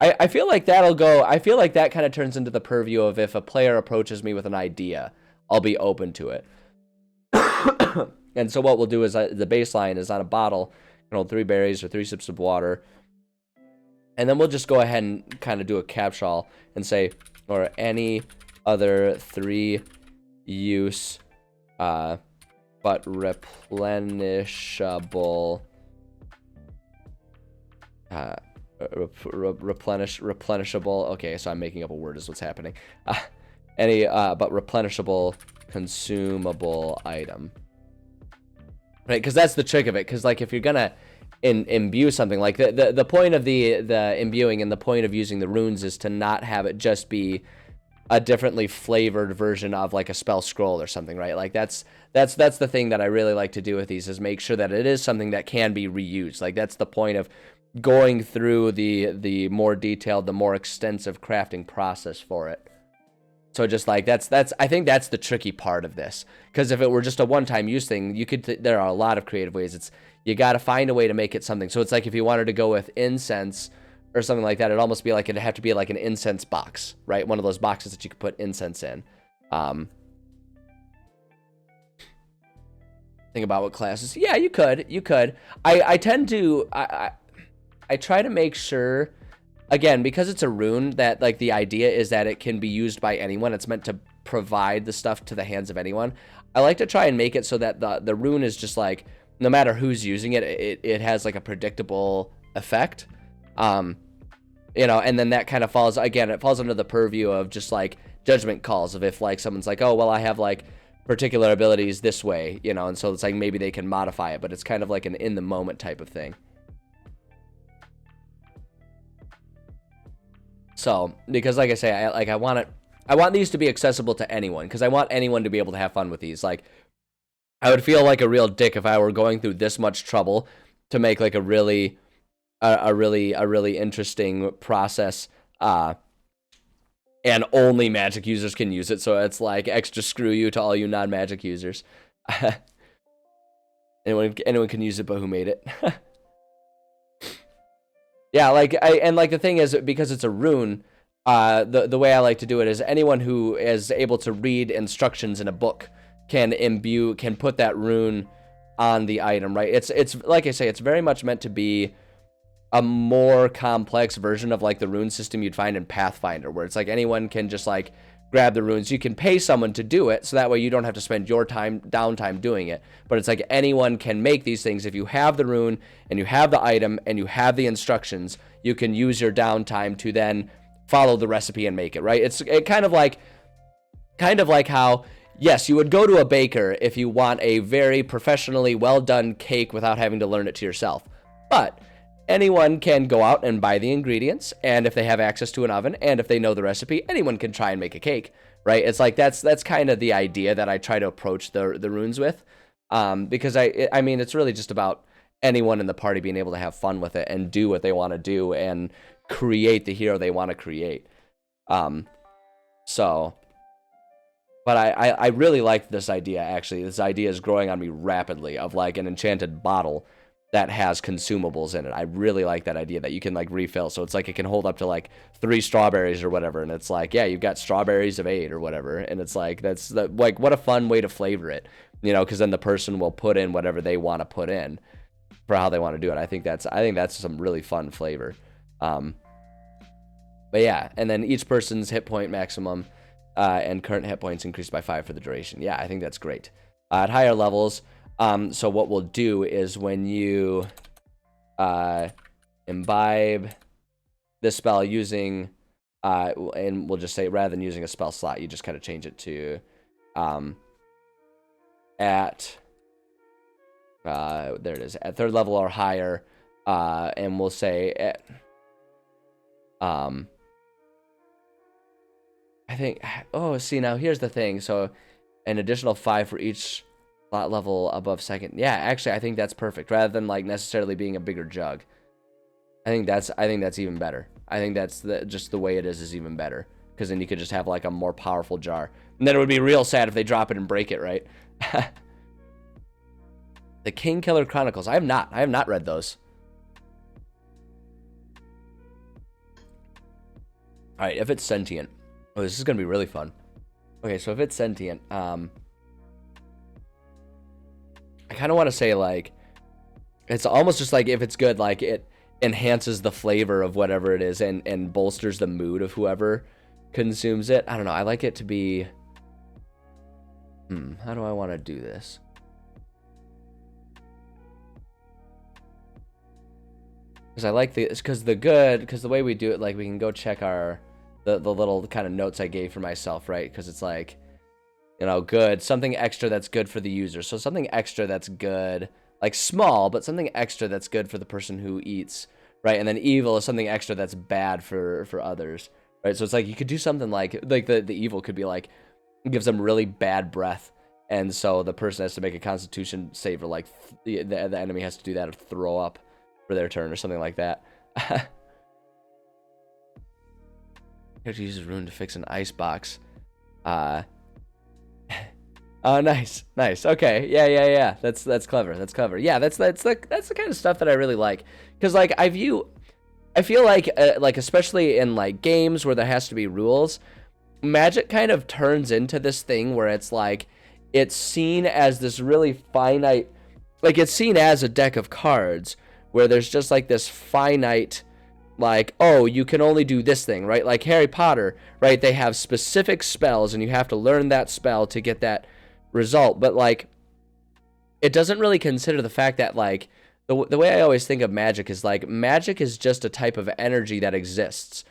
I feel like that'll go, I feel like that kind of turns into the purview of if a player approaches me with an idea, I'll be open to it. And so what we'll do is the baseline is on a bottle, you know, 3 berries or 3 sips of water. And then we'll just go ahead and kind of do a capsule and say, or any other 3 use, but replenishable, replenishable. Okay, so I'm making up a word is what's happening. Any but replenishable consumable item, right? Because that's the trick of it. Because like if you're gonna imbue something, like the point of the imbuing and the point of using the runes is to not have it just be a differently flavored version of like a spell scroll or something, right? Like that's the thing that I really like to do with these, is make sure that it is something that can be reused. Like that's the point of going through the more detailed, the more extensive crafting process for it. So just like that's I think that's the tricky part of this, because if it were just a one-time use thing, you could there are a lot of creative ways. It's, you got to find a way to make it something. So it's like if you wanted to go with incense or something like that, it'd almost be like, it'd have to be like an incense box, right? One of those boxes that you could put incense in. Think about what classes. Yeah, you could. I tend to, I try to make sure, again, because it's a rune, that like the idea is that it can be used by anyone. It's meant to provide the stuff to the hands of anyone. I like to try and make it so that the rune is just like, no matter who's using it, it has like a predictable effect. You know, and then that kind of falls, again, it falls under the purview of just like judgment calls of if like someone's like, oh, well, I have like particular abilities this way, you know, and so it's like maybe they can modify it, but it's kind of like an in the moment type of thing. So, because like I say, I want these to be accessible to anyone, because I want anyone to be able to have fun with these. Like, I would feel like a real dick if I were going through this much trouble to make like a really interesting process, and only Magic users can use it. So it's like extra screw you to all you non-Magic users. anyone can use it, but who made it? Yeah, like and like the thing is, because it's a rune, the way I like to do it is anyone who is able to read instructions in a book can put that rune on the item, right? It's like I say, it's very much meant to be a more complex version of like the rune system you'd find in Pathfinder, where it's like anyone can just like grab the runes. You can pay someone to do it, so that way you don't have to spend your downtime doing it. But it's like anyone can make these things. If you have the rune and you have the item and you have the instructions, you can use your downtime to then follow the recipe and make it, right? It's kind of like how, yes, you would go to a baker if you want a very professionally well done cake without having to learn it to yourself. But anyone can go out and buy the ingredients, and if they have access to an oven and if they know the recipe, anyone can try and make a cake, right? It's like that's kind of the idea that I try to approach the runes with, because I mean it's really just about anyone in the party being able to have fun with it and do what they want to do and create the hero they want to create. So, but I really like this idea, actually. This idea is growing on me rapidly, of like an enchanted bottle that has consumables in it. I really like that idea that you can like refill. So it's like it can hold up to like 3 strawberries or whatever. And it's like, yeah, you've got strawberries of 8 or whatever. And it's like, like, what a fun way to flavor it, you know, because then the person will put in whatever they want to put in for how they want to do it. I think that's some really fun flavor. But yeah, and then each person's hit point maximum and current hit points increased by 5 for the duration. Yeah, I think that's great. At higher levels, so what we'll do is when you imbibe this spell using, and we'll just say rather than using a spell slot, you just kind of change it to at, there it is, at 3rd level or higher, and we'll say at, I think, oh, see, now here's the thing. So an additional 5 for each slot level above 2nd. Yeah, actually, I think that's perfect. Rather than like necessarily being a bigger jug, I think that's even better. I think that's just the way it is even better, because then you could just have like a more powerful jar. And then it would be real sad if they drop it and break it, right? The Kingkiller Chronicles. I have not read those. All right, if it's sentient. Oh, this is gonna be really fun. Okay, so if it's sentient, I kind of want to say like it's almost just like if it's good, like it enhances the flavor of whatever it is and bolsters the mood of whoever consumes it. I don't know. I like it to be. How do I want to do this? Because I like because the way we do it, like we can go check the little kind of notes I gave for myself, right? Because it's like, you know, good, something extra that's good for the user. So something extra that's good, like small, but something extra that's good for the person who eats, right? And then evil is something extra that's bad for others, right? So it's like you could do something like the evil could be like, it gives them really bad breath, and so the person has to make a Constitution save, or like the enemy has to do that or throw up for their turn or something like that. Character uses rune to fix an ice box. Oh, nice. Okay, yeah. That's clever. Yeah, that's the kind of stuff that I really like, because like I feel like especially in like games where there has to be rules, Magic kind of turns into this thing where it's like it's seen as this really finite, like it's seen as a deck of cards where there's just like this finite, like, oh, you can only do this thing, right? Like Harry Potter, right? They have specific spells and you have to learn that spell to get that result. But like, it doesn't really consider the fact that like, the way I always think of magic is like, magic is just a type of energy that exists.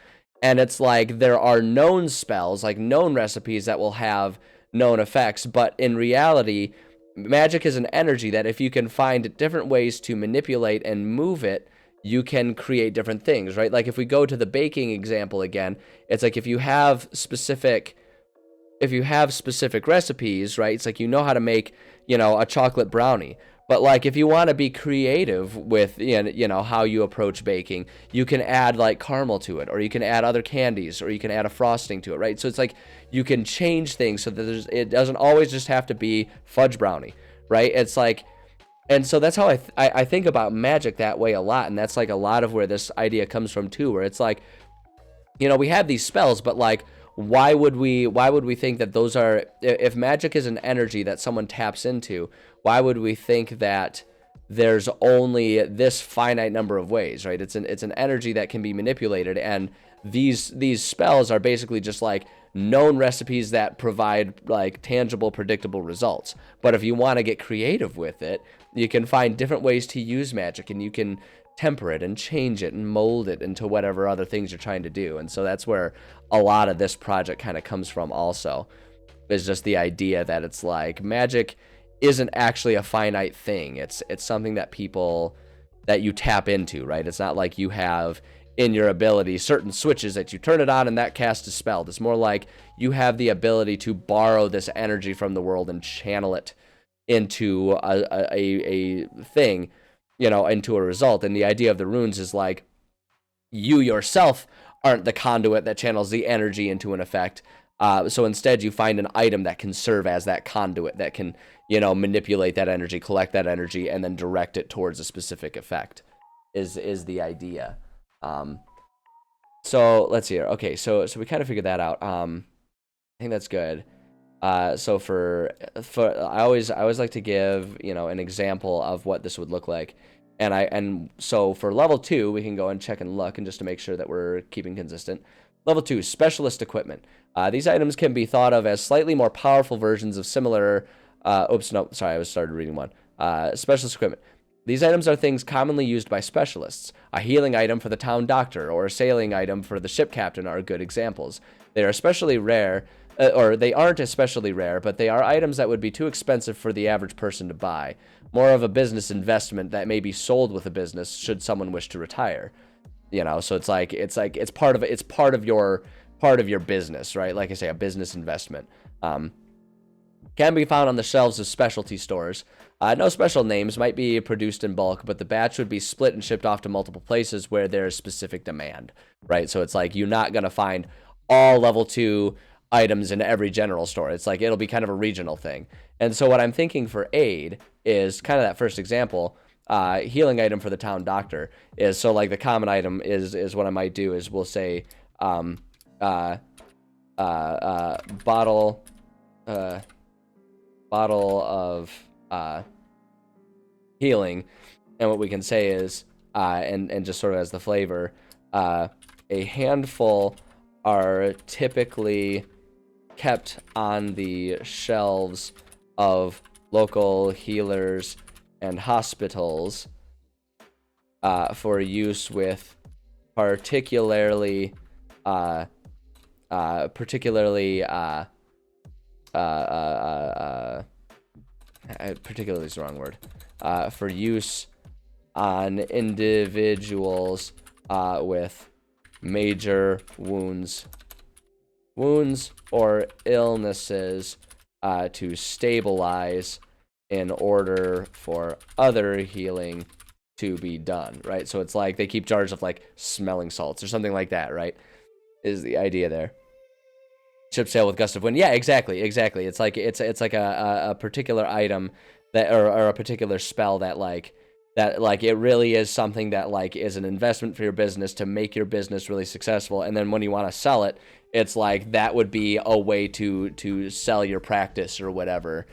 And it's like, there are known spells, like known recipes that will have known effects. But in reality, magic is an energy that if you can find different ways to manipulate and move it, you can create different things, right? Like if we go to the baking example again, it's like if you have specific recipes, right? It's like you know how to make, you know, a chocolate brownie. But like if you want to be creative with, you know, how you approach baking, you can add like caramel to it, or you can add other candies, or you can add a frosting to it, right? So it's like you can change things so that it doesn't always just have to be fudge brownie, right? It's like, and so that's how I think about magic that way a lot, and that's like a lot of where this idea comes from too, where it's like we have these spells, but like, why would we think that those are, if magic is an energy that someone taps into, why would we think that there's only this finite number of ways, right? It's an energy that can be manipulated, and these spells are basically just like known recipes that provide like tangible, predictable results. But if you want to get creative with it, you can find different ways to use magic, and you can temper it and change it and mold it into whatever other things you're trying to do. And so that's where a lot of this project kind of comes from also, is just the idea that it's like magic isn't actually a finite thing. It's something that you tap into, right? It's not like you have in your ability certain switches that you turn it on and that casts a spell. It's more like you have the ability to borrow this energy from the world and channel it into a thing, into a result. And the idea of the runes is like, you yourself aren't the conduit that channels the energy into an effect. So instead, you find an item that can serve as that conduit, that can, manipulate that energy, collect that energy, and then direct it towards a specific effect. Is the idea. So let's see here. Okay, so we kind of figured that out. I think that's good. So for I always like to give an example of what this would look like, and so for level 2 we can go and check and look, and just to make sure that we're keeping consistent. Level 2, specialist equipment. These items can be thought of as slightly more powerful versions of similar. Oops, no, sorry, I started reading one. Specialist equipment. These items are things commonly used by specialists. A healing item for the town doctor or a sailing item for the ship captain are good examples. They are especially rare. Or they aren't especially rare, but they are items that would be too expensive for the average person to buy. More of a business investment that may be sold with a business should someone wish to retire. So it's part of your business, right? Like I say, a business investment. Can be found on the shelves of specialty stores. No special names, might be produced in bulk, but the batch would be split and shipped off to multiple places where there is specific demand, right? So it's like you're not going to find all level 2 items in every general store. It's like it'll be kind of a regional thing. And so what I'm thinking for aid is kind of that first example. Healing item for the town doctor is, so like the common item is what I might do is we'll say bottle of healing, and what we can say is and just sort of as the flavor, a handful are typically kept on the shelves of local healers and hospitals for use with particularly particularly is the wrong word, for use on individuals with major wounds or illnesses to stabilize in order for other healing to be done, right? So it's like they keep jars of like smelling salts or something like that, right? Is the idea there. Ship sail with gust of wind. Yeah, exactly. It's like a particular item that or a particular spell that it really is something that like is an investment for your business to make your business really successful. And then when you want to sell it, it's like that would be a way to sell your practice or whatever.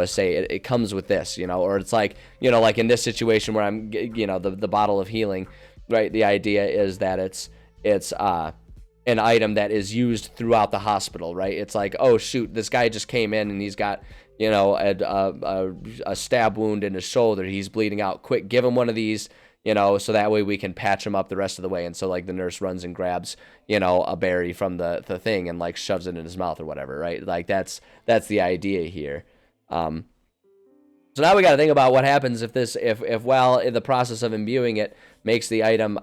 Say it comes with this, or it's like, like in this situation where I'm, the bottle of healing, right? The idea is that it's an item that is used throughout the hospital, right? It's like, oh shoot, this guy just came in and he's got, a stab wound in his shoulder. He's bleeding out. Quick, give him one of these, so that way we can patch him up the rest of the way. And so like the nurse runs and grabs, a berry from the thing and like shoves it in his mouth or whatever, right? Like that's the idea here. So now we got to think about what happens if while in the process of imbuing it makes the item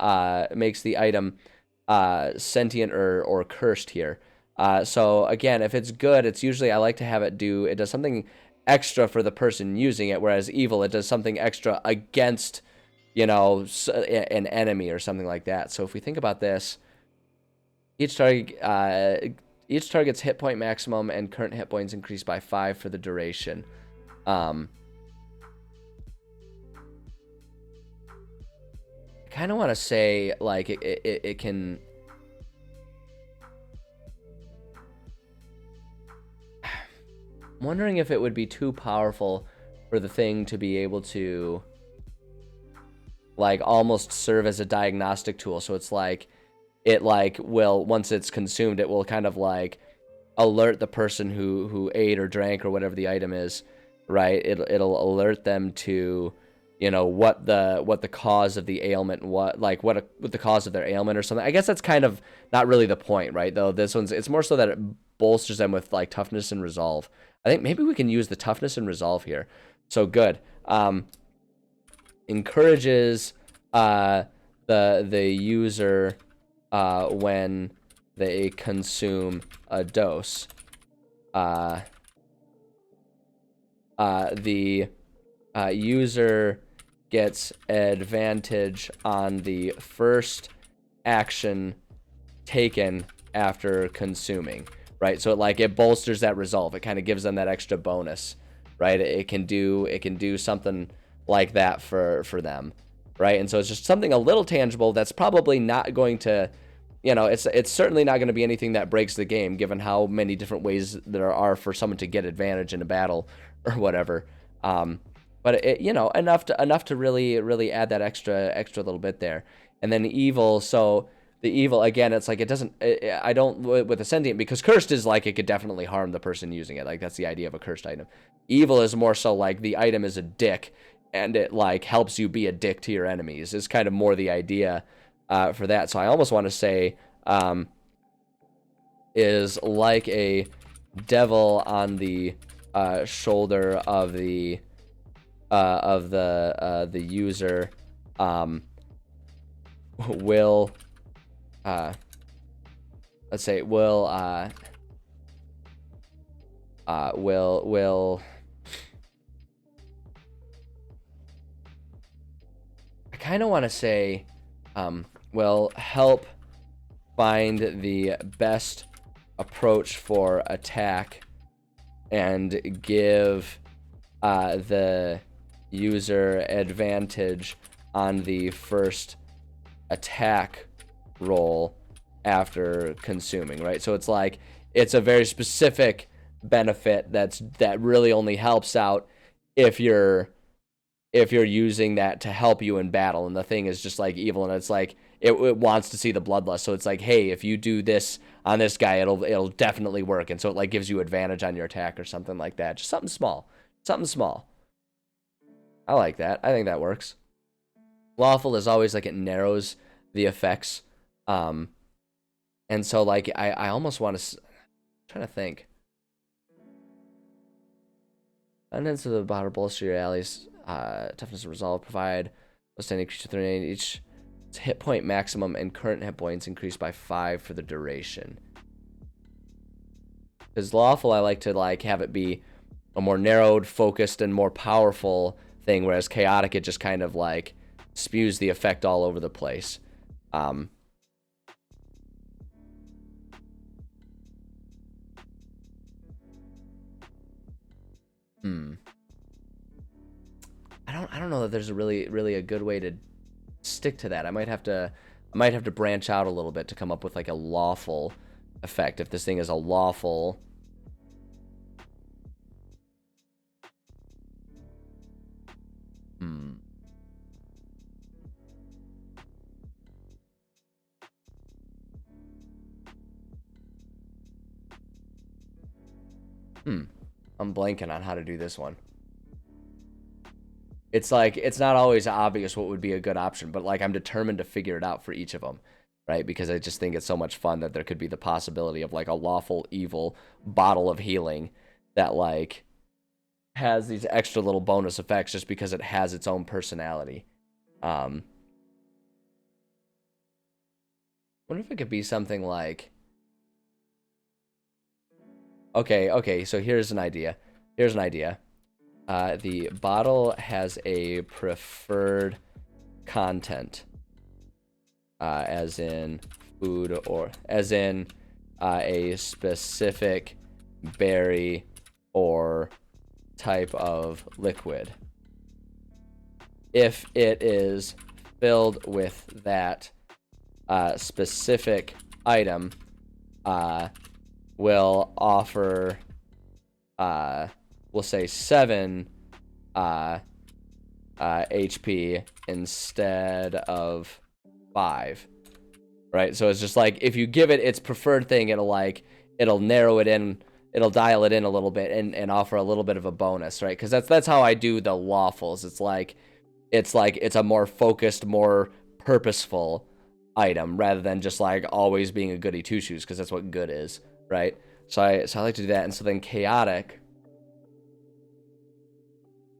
sentient or cursed here. So again, if it's good, it's usually I like to have it does something extra for the person using it, whereas evil, it does something extra against, an enemy or something like that. So if we think about this, each target's hit point maximum and current hit points increase by 5 for the duration. I kind of want to say like it can I'm wondering if it would be too powerful for the thing to be able to like almost serve as a diagnostic tool. So it's like it like will, once it's consumed, it will kind of like alert the person who ate or drank or whatever the item is, right? It'll alert them to, you know, what the cause of the ailment, what the cause of their ailment or something. I guess that's kind of not really the point, right? Though this one's, it's more so that it bolsters them with like toughness and resolve. I think maybe we can use the toughness and resolve here. So good. Encourages the user when they consume a dose. The user gets advantage on the first action taken after consuming, right? So it bolsters that resolve. It kind of gives them that extra bonus, right? It can do something like that for them, right? And so it's just something a little tangible that's probably not going to, you know, it's certainly not going to be anything that breaks the game, given how many different ways there are for someone to get advantage in a battle or whatever. But it, you know, enough to really add that extra little bit there. And then evil, so the evil, again, it's like it doesn't, I don't, with a sentient, because cursed is like it could definitely harm the person using it. Like that's the idea of a cursed item. Evil is more so like the item is a dick and it like helps you be a dick to your enemies is kind of more the idea for that. So I almost want to say is like a devil on the shoulder of the user will let's say will I kind of want to say will help find the best approach for attack and give the user advantage on the first attack roll after consuming, right? So it's like it's a very specific benefit that really only helps out if you're using that to help you in battle, and the thing is just like evil, and it's like it wants to see the bloodlust. So it's like, hey, if you do this on this guy, it'll definitely work, and so it like gives you advantage on your attack or something like that. Just something small. I like that. I think that works. Lawful is always like it narrows the effects, and so like I almost want to trying to think. Contents of the bottle bolster your allies' toughness and resolve. Provide standing creature 38 each hit point maximum and current hit points increased by 5 for the duration. Because lawful, I like to like have it be a more narrowed, focused, and more powerful thing, whereas chaotic, it just kind of like spews the effect all over the place. I don't know that there's a really a good way to stick to that. I might have to branch out a little bit to come up with like a lawful effect. If this thing is a lawful, I'm blanking on how to do this one. It's like, it's not always obvious what would be a good option, but like I'm determined to figure it out for each of them, right? Because I just think it's so much fun that there could be the possibility of like a lawful evil bottle of healing that like has these extra little bonus effects just because it has its own personality. Wonder if it could be something like, okay, so here's an idea. The bottle has a preferred content, as in food, or as in a specific berry or type of liquid. If it is filled with that specific item, will offer we'll say 7 HP instead of 5, right? So it's just like, if you give it its preferred thing, it'll narrow it in, it'll dial it in a little bit and offer a little bit of a bonus, right? Because that's how I do the lawfuls. It's a more focused, more purposeful item rather than just like always being a goody two shoes, because that's what good is, right? So I like to do that. And so then chaotic,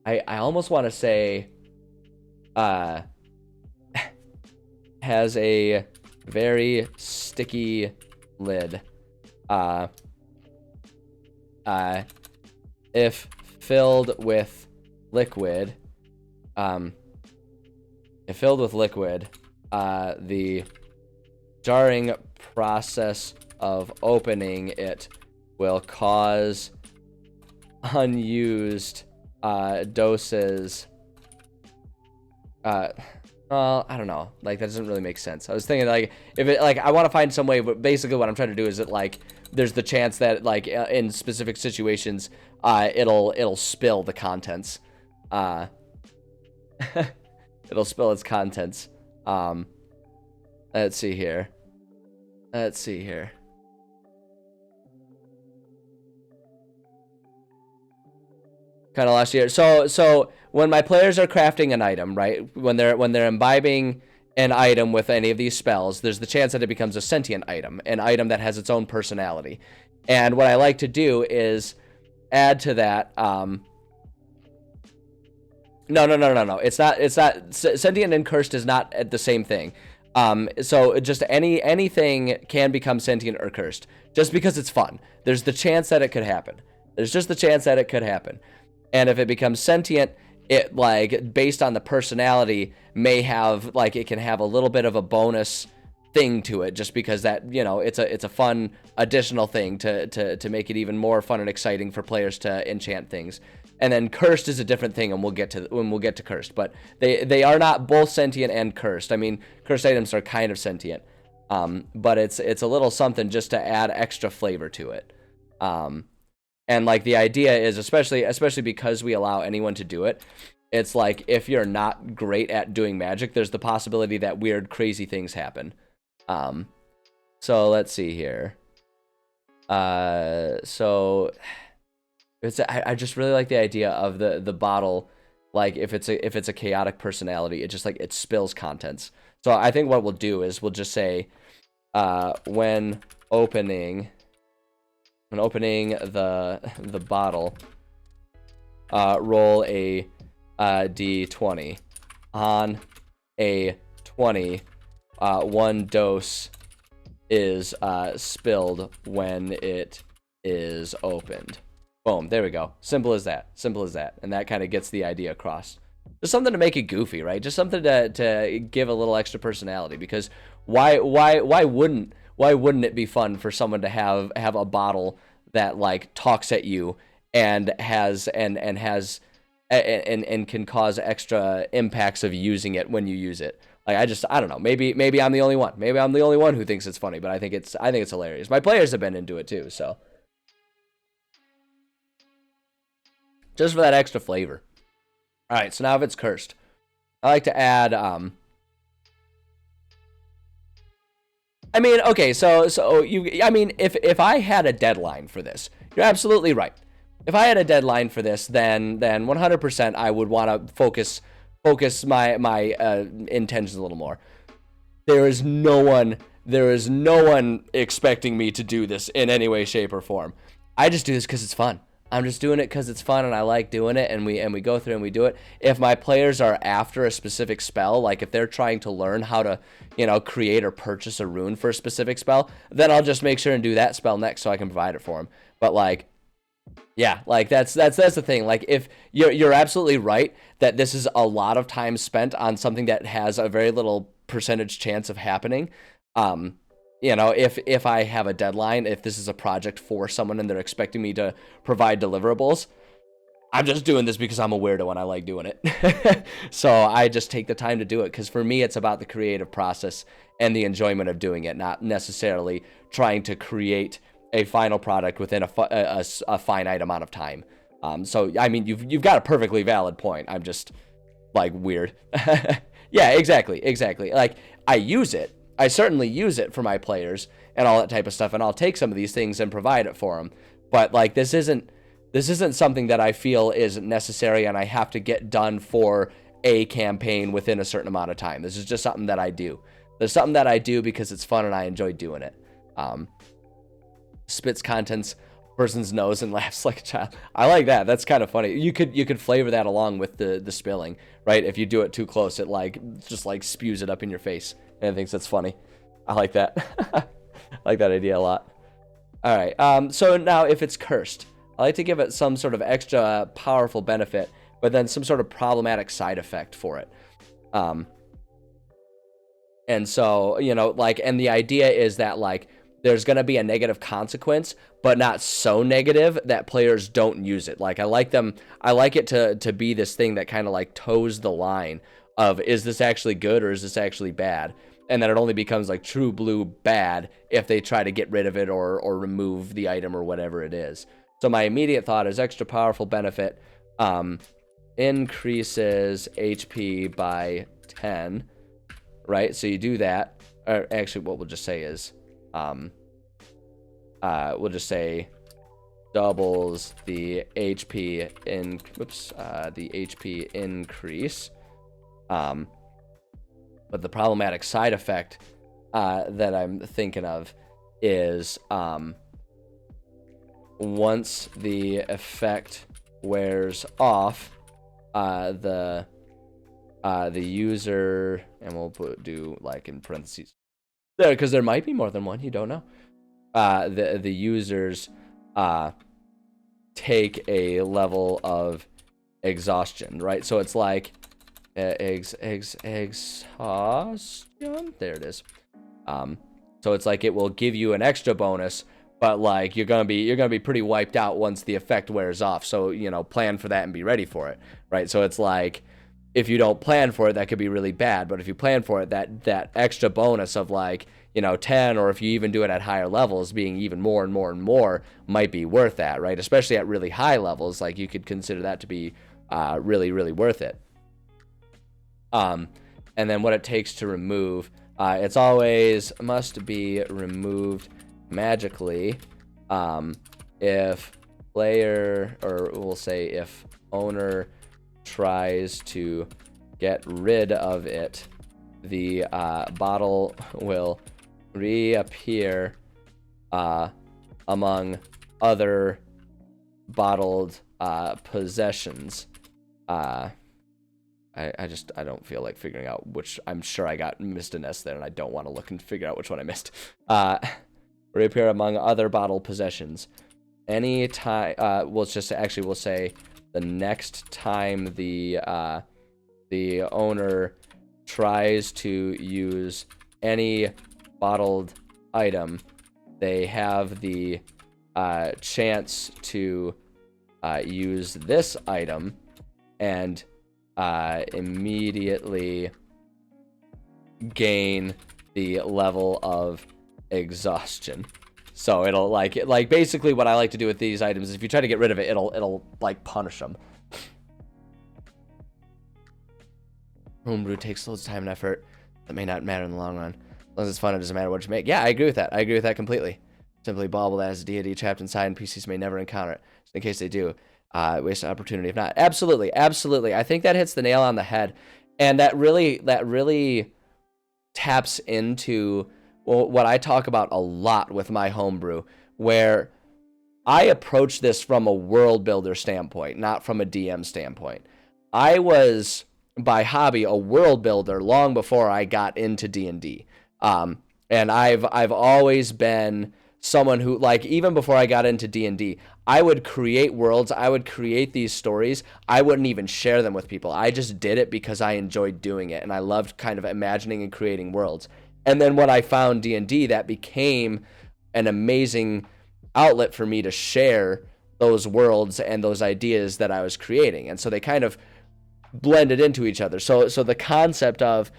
I almost want to say has a very sticky lid. If filled with liquid, the jarring process of opening it will cause unused doses. Well, I don't know. Like, that doesn't really make sense. I was thinking, like, if it, like, I want to find some way, but basically what I'm trying to do is that, like, there's the chance that, like, in specific situations, it'll spill the contents. It'll spill its contents. Let's see here. Kind of lost here. So when my players are crafting an item, right? When they're imbibing an item with any of these spells, there's the chance that it becomes a sentient item, an item that has its own personality. And what I like to do is add to that. No. It's not. Sentient and cursed is not the same thing. So just anything can become sentient or cursed just because it's fun. There's the chance that it could happen. And if it becomes sentient, it, like, based on the personality, may have, like, it can have a little bit of a bonus thing to it, just because that, you know, it's a fun additional thing to make it even more fun and exciting for players to enchant things. And then cursed is a different thing, and we'll get to cursed. But they are not both sentient and cursed. I mean, cursed items are kind of sentient, but it's a little something just to add extra flavor to it. And, like, the idea is, especially because we allow anyone to do it, it's like, if you're not great at doing magic, there's the possibility that weird, crazy things happen. So let's see here. So I just really like the idea of the bottle. Like, if it's a chaotic personality, it just, like, it spills contents. So I think what we'll do is we'll just say, when opening the bottle, roll a d20. On a 20, 1 dose is spilled when it is opened. Boom, there we go. Simple as that. And that kind of gets the idea across. Just something to make it goofy, right? Just something to give a little extra personality, because why wouldn't it be fun for someone to have a bottle that, like, talks at you and can cause extra impacts of using it when you use it? Like, I don't know. Maybe I'm the only one. Maybe I'm the only one who thinks it's funny, but I think it's hilarious. My players have been into it too, so just for that extra flavor. All right, so now if it's cursed, I like to add I mean, okay, so if I had a deadline for this, you're absolutely right. If I had a deadline for this, then 100% I would want to focus my intentions a little more. There is no one expecting me to do this in any way, shape, or form. I just do this because it's fun. I'm just doing it because it's fun and I like doing it, and we go through and we do it. If my players are after a specific spell, like if they're trying to learn how to, create or purchase a rune for a specific spell, then I'll just make sure and do that spell next so I can provide it for them. But, like, yeah, like that's the thing. Like, if you're absolutely right that this is a lot of time spent on something that has a very little percentage chance of happening. If I have a deadline, if this is a project for someone and they're expecting me to provide deliverables, I'm just doing this because I'm a weirdo and I like doing it. So I just take the time to do it, because for me, it's about the creative process and the enjoyment of doing it, not necessarily trying to create a final product within a finite amount of time. So I mean, you've got a perfectly valid point. I'm just like weird. Yeah, exactly. Like I certainly use it for my players and all that type of stuff, and I'll take some of these things and provide it for them. But like this isn't something that I feel is necessary and I have to get done for a campaign within a certain amount of time. This is just something that I do. There's something that I do because it's fun and I enjoy doing it. Spits contents person's nose and laughs like a child. I like that. That's kind of funny. You could flavor that along with the spilling, right? If you do it too close, it like just like spews it up in your face and thinks that's funny. I like that. I like that idea a lot. All right. So now if it's cursed, I like to give it some sort of extra powerful benefit, but then some sort of problematic side effect for it. And so, you know, like, and the idea is that like there's going to be a negative consequence, but not so negative that players don't use it. Like I like it to be this thing that kind of like toes the line of, is this actually good or is this actually bad? And then it only becomes like true blue bad if they try to get rid of it or remove the item or whatever it is. So my immediate thought is extra powerful benefit, increases HP by 10, right? So you do that. Or actually, what we'll just say is, we'll just say doubles the HP the HP increase. But the problematic side effect that I'm thinking of is once the effect wears off, the user, and we'll do like in parentheses there because there might be more than one, you don't know. The users take a level of exhaustion, right? So it's like exhaustion. There it is. So it's like it will give you an extra bonus, but like you're gonna be pretty wiped out once the effect wears off. So you know, plan for that and be ready for it, right? So it's like if you don't plan for it, that could be really bad. But if you plan for it, that extra bonus of like, you know, 10, or if you even do it at higher levels, being even more and more and more might be worth that, right? Especially at really high levels, like you could consider that to be really, really worth it. And then what it takes to remove, it's always must be removed magically if player, or we'll say if owner tries to get rid of it, the bottle will reappear among other bottled possessions. I don't feel like figuring out which. I'm sure I missed an S there, and I don't want to look and figure out which one I missed. Reappear among other bottled possessions. Any time, we'll say the next time the owner tries to use any bottled item, they have the chance to use this item and immediately gain the level of exhaustion. So it'll like basically what I like to do with these items is if you try to get rid of it, it'll like punish them. Homebrew takes loads of time and effort that may not matter in the long run. As long as it's fun, it doesn't matter what you make. Yeah, I agree with that. I agree with that completely. Simply bauble that as a deity trapped inside, and PCs may never encounter it. So in case they do, waste an opportunity if not. Absolutely. I think that hits the nail on the head, and that really taps into what I talk about a lot with my homebrew, where I approach this from a world builder standpoint, not from a DM standpoint. I was, by hobby, a world builder long before I got into D&D. And I've always been someone who, like, even before I got into D&D, I would create worlds, I would create these stories, I wouldn't even share them with people. I just did it because I enjoyed doing it, and I loved kind of imagining and creating worlds. And then when I found D&D, that became an amazing outlet for me to share those worlds and those ideas that I was creating. And so they kind of blended into each other. So the concept of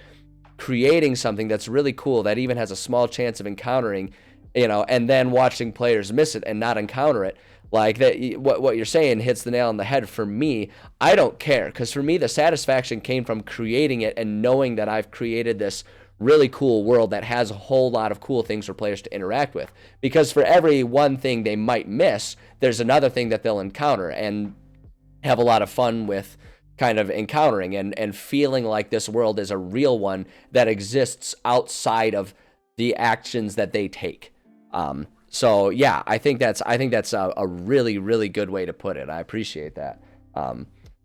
creating something that's really cool, that even has a small chance of encountering you know, and then watching players miss it and not encounter it. Like that, what you're saying hits the nail on the head. For me, I don't care, because for me the satisfaction came from creating it and knowing that I've created this really cool world that has a whole lot of cool things for players to interact with. Because for every one thing they might miss, there's another thing that they'll encounter and have a lot of fun with kind of encountering and feeling like this world is a real one that exists outside of the actions that they take. So yeah, I think that's a really, really good way to put it. I appreciate that.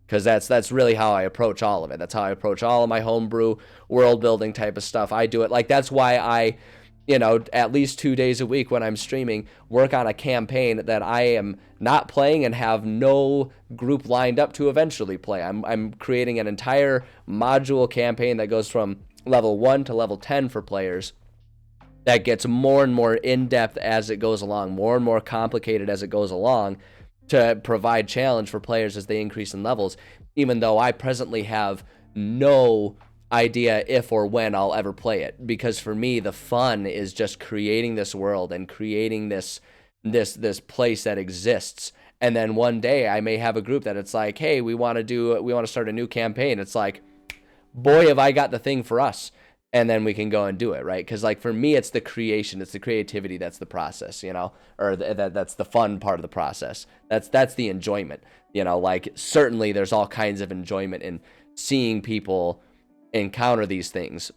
Because that's really how I approach all of it. That's how I approach all of my homebrew world building type of stuff. I do it like, that's why I, you know, at least 2 days a week when I'm streaming, work on a campaign that I am not playing and have no group lined up to eventually play. I'm creating an entire module campaign that goes from level 1 to level 10 for players, that gets more and more in-depth as it goes along, more and more complicated as it goes along, to provide challenge for players as they increase in levels, even though I presently have no idea if or when I'll ever play it. Because for me, the fun is just creating this world and creating this place that exists. And then one day I may have a group that it's like, hey, we want to start a new campaign. It's like, boy, have I got the thing for us. And then we can go and do it, right? Because like for me, it's the creation, it's the creativity, that's the process, you know, or that's the fun part of the process. That's the enjoyment, you know. Like certainly there's all kinds of enjoyment in seeing people encounter these things,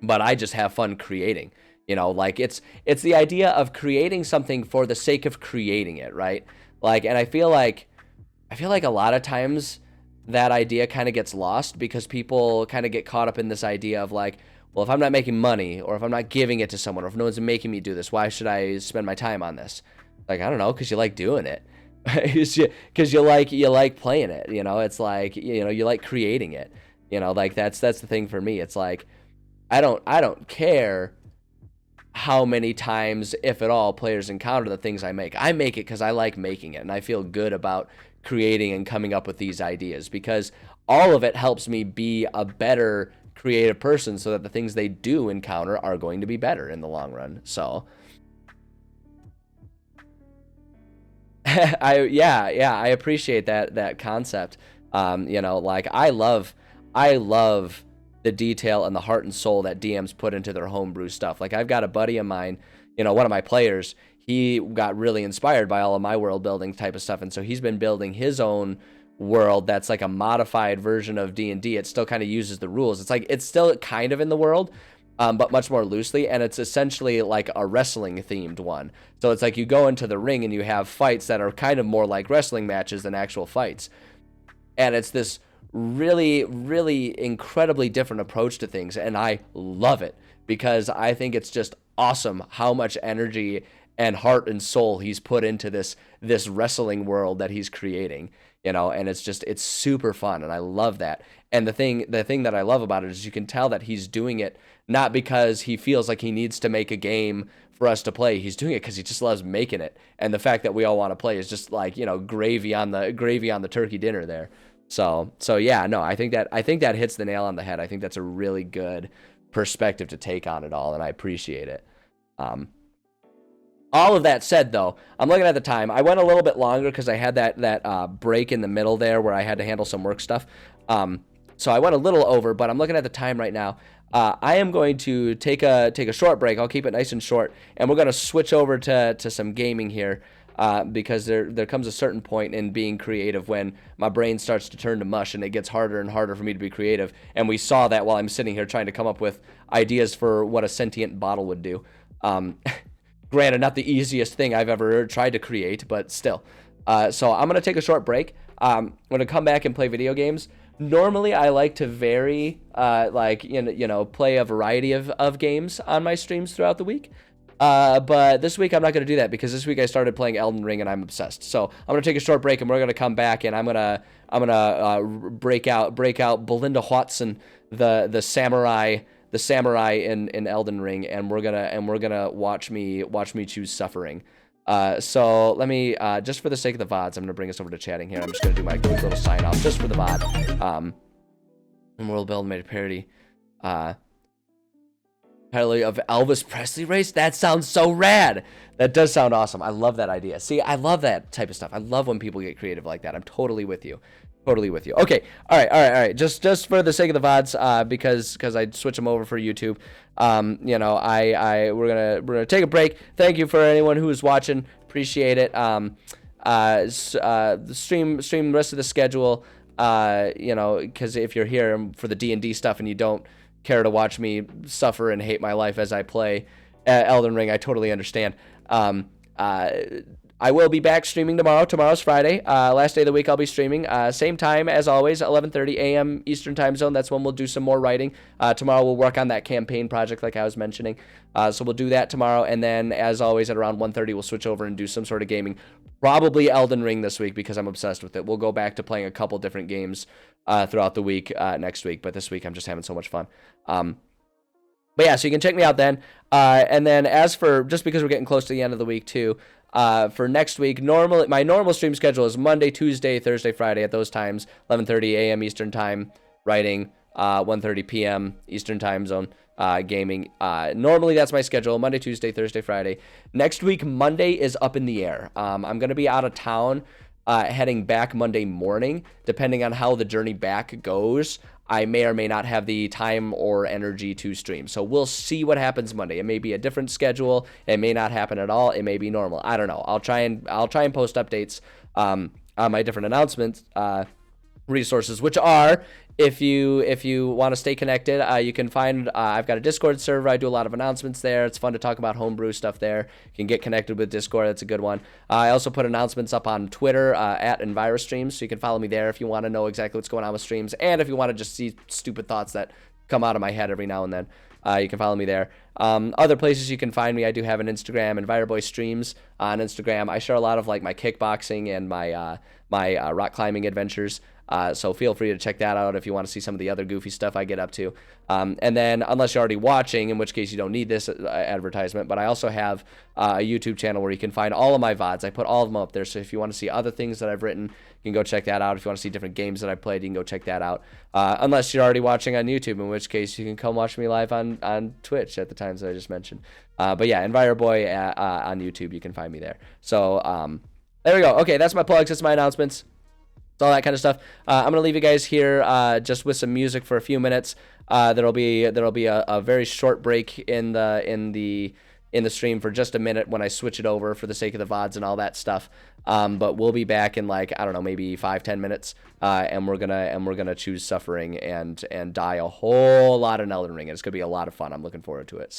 but I just have fun creating, you know. Like it's the idea of creating something for the sake of creating it, right? Like, and I feel like a lot of times that idea kind of gets lost, because people kind of get caught up in this idea of like, well, if I'm not making money, or if I'm not giving it to someone, or if no one's making me do this, why should I spend my time on this? Like, I don't know, because you like doing it. Because you like playing it, you know. It's like, you know, you like creating it, you know. Like that's the thing for me. It's like I don't care how many times, if at all, players encounter the things I make. I make it because I like making it, and I feel good about creating and coming up with these ideas, because all of it helps me be a better creative person, so that the things they do encounter are going to be better in the long run. So I appreciate that concept. You know, like I love the detail and the heart and soul that DMs put into their homebrew stuff. Like I've got a buddy of mine, you know, one of my players, he got really inspired by all of my world building type of stuff, and so he's been building his own world that's like a modified version of D&D. It still kind of uses the rules. It's like it's still kind of in the world, but much more loosely, and it's essentially like a wrestling themed one. So it's like you go into the ring and you have fights that are kind of more like wrestling matches than actual fights, and it's this really, really incredibly different approach to things, and I love it, because I think it's just awesome how much energy and heart and soul he's put into this wrestling world that he's creating, you know. And it's super fun, and I love that. And the thing that I love about it is you can tell that he's doing it not because he feels like he needs to make a game for us to play. He's doing it because he just loves making it, and the fact that we all want to play is just like, you know, gravy on the turkey dinner there. So yeah, no, I think that hits the nail on the head. I think that's a really good perspective to take on it all, and I appreciate it. All of that said, though, I'm looking at the time. I went a little bit longer because I had that break in the middle there where I had to handle some work stuff. So I went a little over, but I'm looking at the time right now. I am going to take a short break. I'll keep it nice and short, and we're going to switch over to some gaming here, because there comes a certain point in being creative when my brain starts to turn to mush, and it gets harder and harder for me to be creative. And we saw that while I'm sitting here trying to come up with ideas for what a sentient bottle would do. Granted, not the easiest thing I've ever tried to create, but still. So I'm going to take a short break. I'm going to come back and play video games. Normally, I like to vary, play a variety of games on my streams throughout the week. But this week, I'm not going to do that, because this week I started playing Elden Ring, and I'm obsessed. So I'm going to take a short break, and we're going to come back, and I'm gonna break out Belinda Watson, the samurai in Elden Ring, and we're gonna watch me choose suffering. So let me, just for the sake of the VODs, I'm gonna bring us over to chatting here. I'm just gonna do my quick little sign off just for the VOD. And World Build made a parody. Entirely of Elvis Presley race? That sounds so rad. That does sound awesome. I love that idea. See, I love that type of stuff. I love when people get creative like that. I'm totally with you. Totally with you. Okay. All right. Just for the sake of the VODs, because I switch them over for YouTube. We're gonna take a break. Thank you for anyone who's watching. Appreciate it. The stream the rest of the schedule. Because if you're here for the D&D stuff and you don't care to watch me suffer and hate my life as I play Elden Ring, I totally understand. I will be back streaming tomorrow. Tomorrow's Friday. Last day of the week I'll be streaming. Same time as always, 11:30 a.m. Eastern Time Zone. That's when we'll do some more writing. Tomorrow we'll work on that campaign project like I was mentioning. So we'll do that tomorrow. And then as always at around 1:30 we'll switch over and do some sort of gaming. Probably Elden Ring this week because I'm obsessed with it. We'll go back to playing a couple different games throughout the week next week. But this week I'm just having so much fun. But yeah, so you can check me out then. And then as for, just because we're getting close to the end of the week too, for next week, my normal stream schedule is Monday, Tuesday, Thursday, Friday at those times, 11:30 a.m. Eastern Time, writing, 1:30 p.m. Eastern Time Zone, gaming. Normally that's my schedule, Monday, Tuesday, Thursday, Friday. Next week, Monday is up in the air. I'm going to be out of town heading back Monday morning. Depending on how the journey back goes, I may or may not have the time or energy to stream. So we'll see what happens Monday. It may be a different schedule. It may not happen at all. It may be normal. I don't know. I'll try and post updates on my different announcements resources, which are, if you want to stay connected, you can find, I've got a Discord server. I do a lot of announcements there. It's fun to talk about homebrew stuff there. You can get connected with Discord. That's a good one. I also put announcements up on Twitter at EnviroStreams, so you can follow me there if you want to know exactly what's going on with streams, and if you want to just see stupid thoughts that come out of my head every now and then. You can follow me there. Other places you can find me, I do have an Instagram, EnviroBoy Streams on Instagram. I share a lot of like my kickboxing and my rock climbing adventures. So feel free to check that out if you want to see some of the other goofy stuff I get up to. And then, unless you're already watching, in which case you don't need this advertisement, but I also have a YouTube channel where you can find all of my VODs. I put all of them up there, so if you want to see other things that I've written, you can go check that out. If you want to see different games that I've played, you can go check that out. Unless you're already watching on YouTube, in which case you can come watch me live on Twitch at the times that I just mentioned. But yeah, EnviroBoy on YouTube, you can find me there. So there we go. Okay, that's my plugs. That's my announcements. All that kind of stuff. I'm gonna leave you guys here just with some music for a few minutes. There'll be a very short break in the stream for just a minute when I switch it over for the sake of the VODs and all that stuff. But we'll be back in, like, I don't know, maybe 5-10 minutes. And we're gonna choose suffering and die a whole lot in Elden Ring. And it's gonna be a lot of fun. I'm looking forward to it.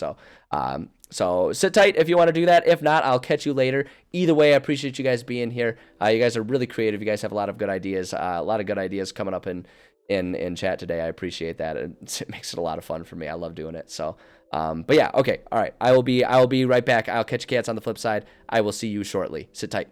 So sit tight if you want to do that. If not, I'll catch you later. Either way, I appreciate you guys being here. You guys are really creative. You guys have a lot of good ideas. A lot of good ideas coming up in chat today. I appreciate that. It makes it a lot of fun for me. I love doing it. So, but yeah, okay, all right. I will be right back. I'll catch you cats on the flip side. I will see you shortly. Sit tight.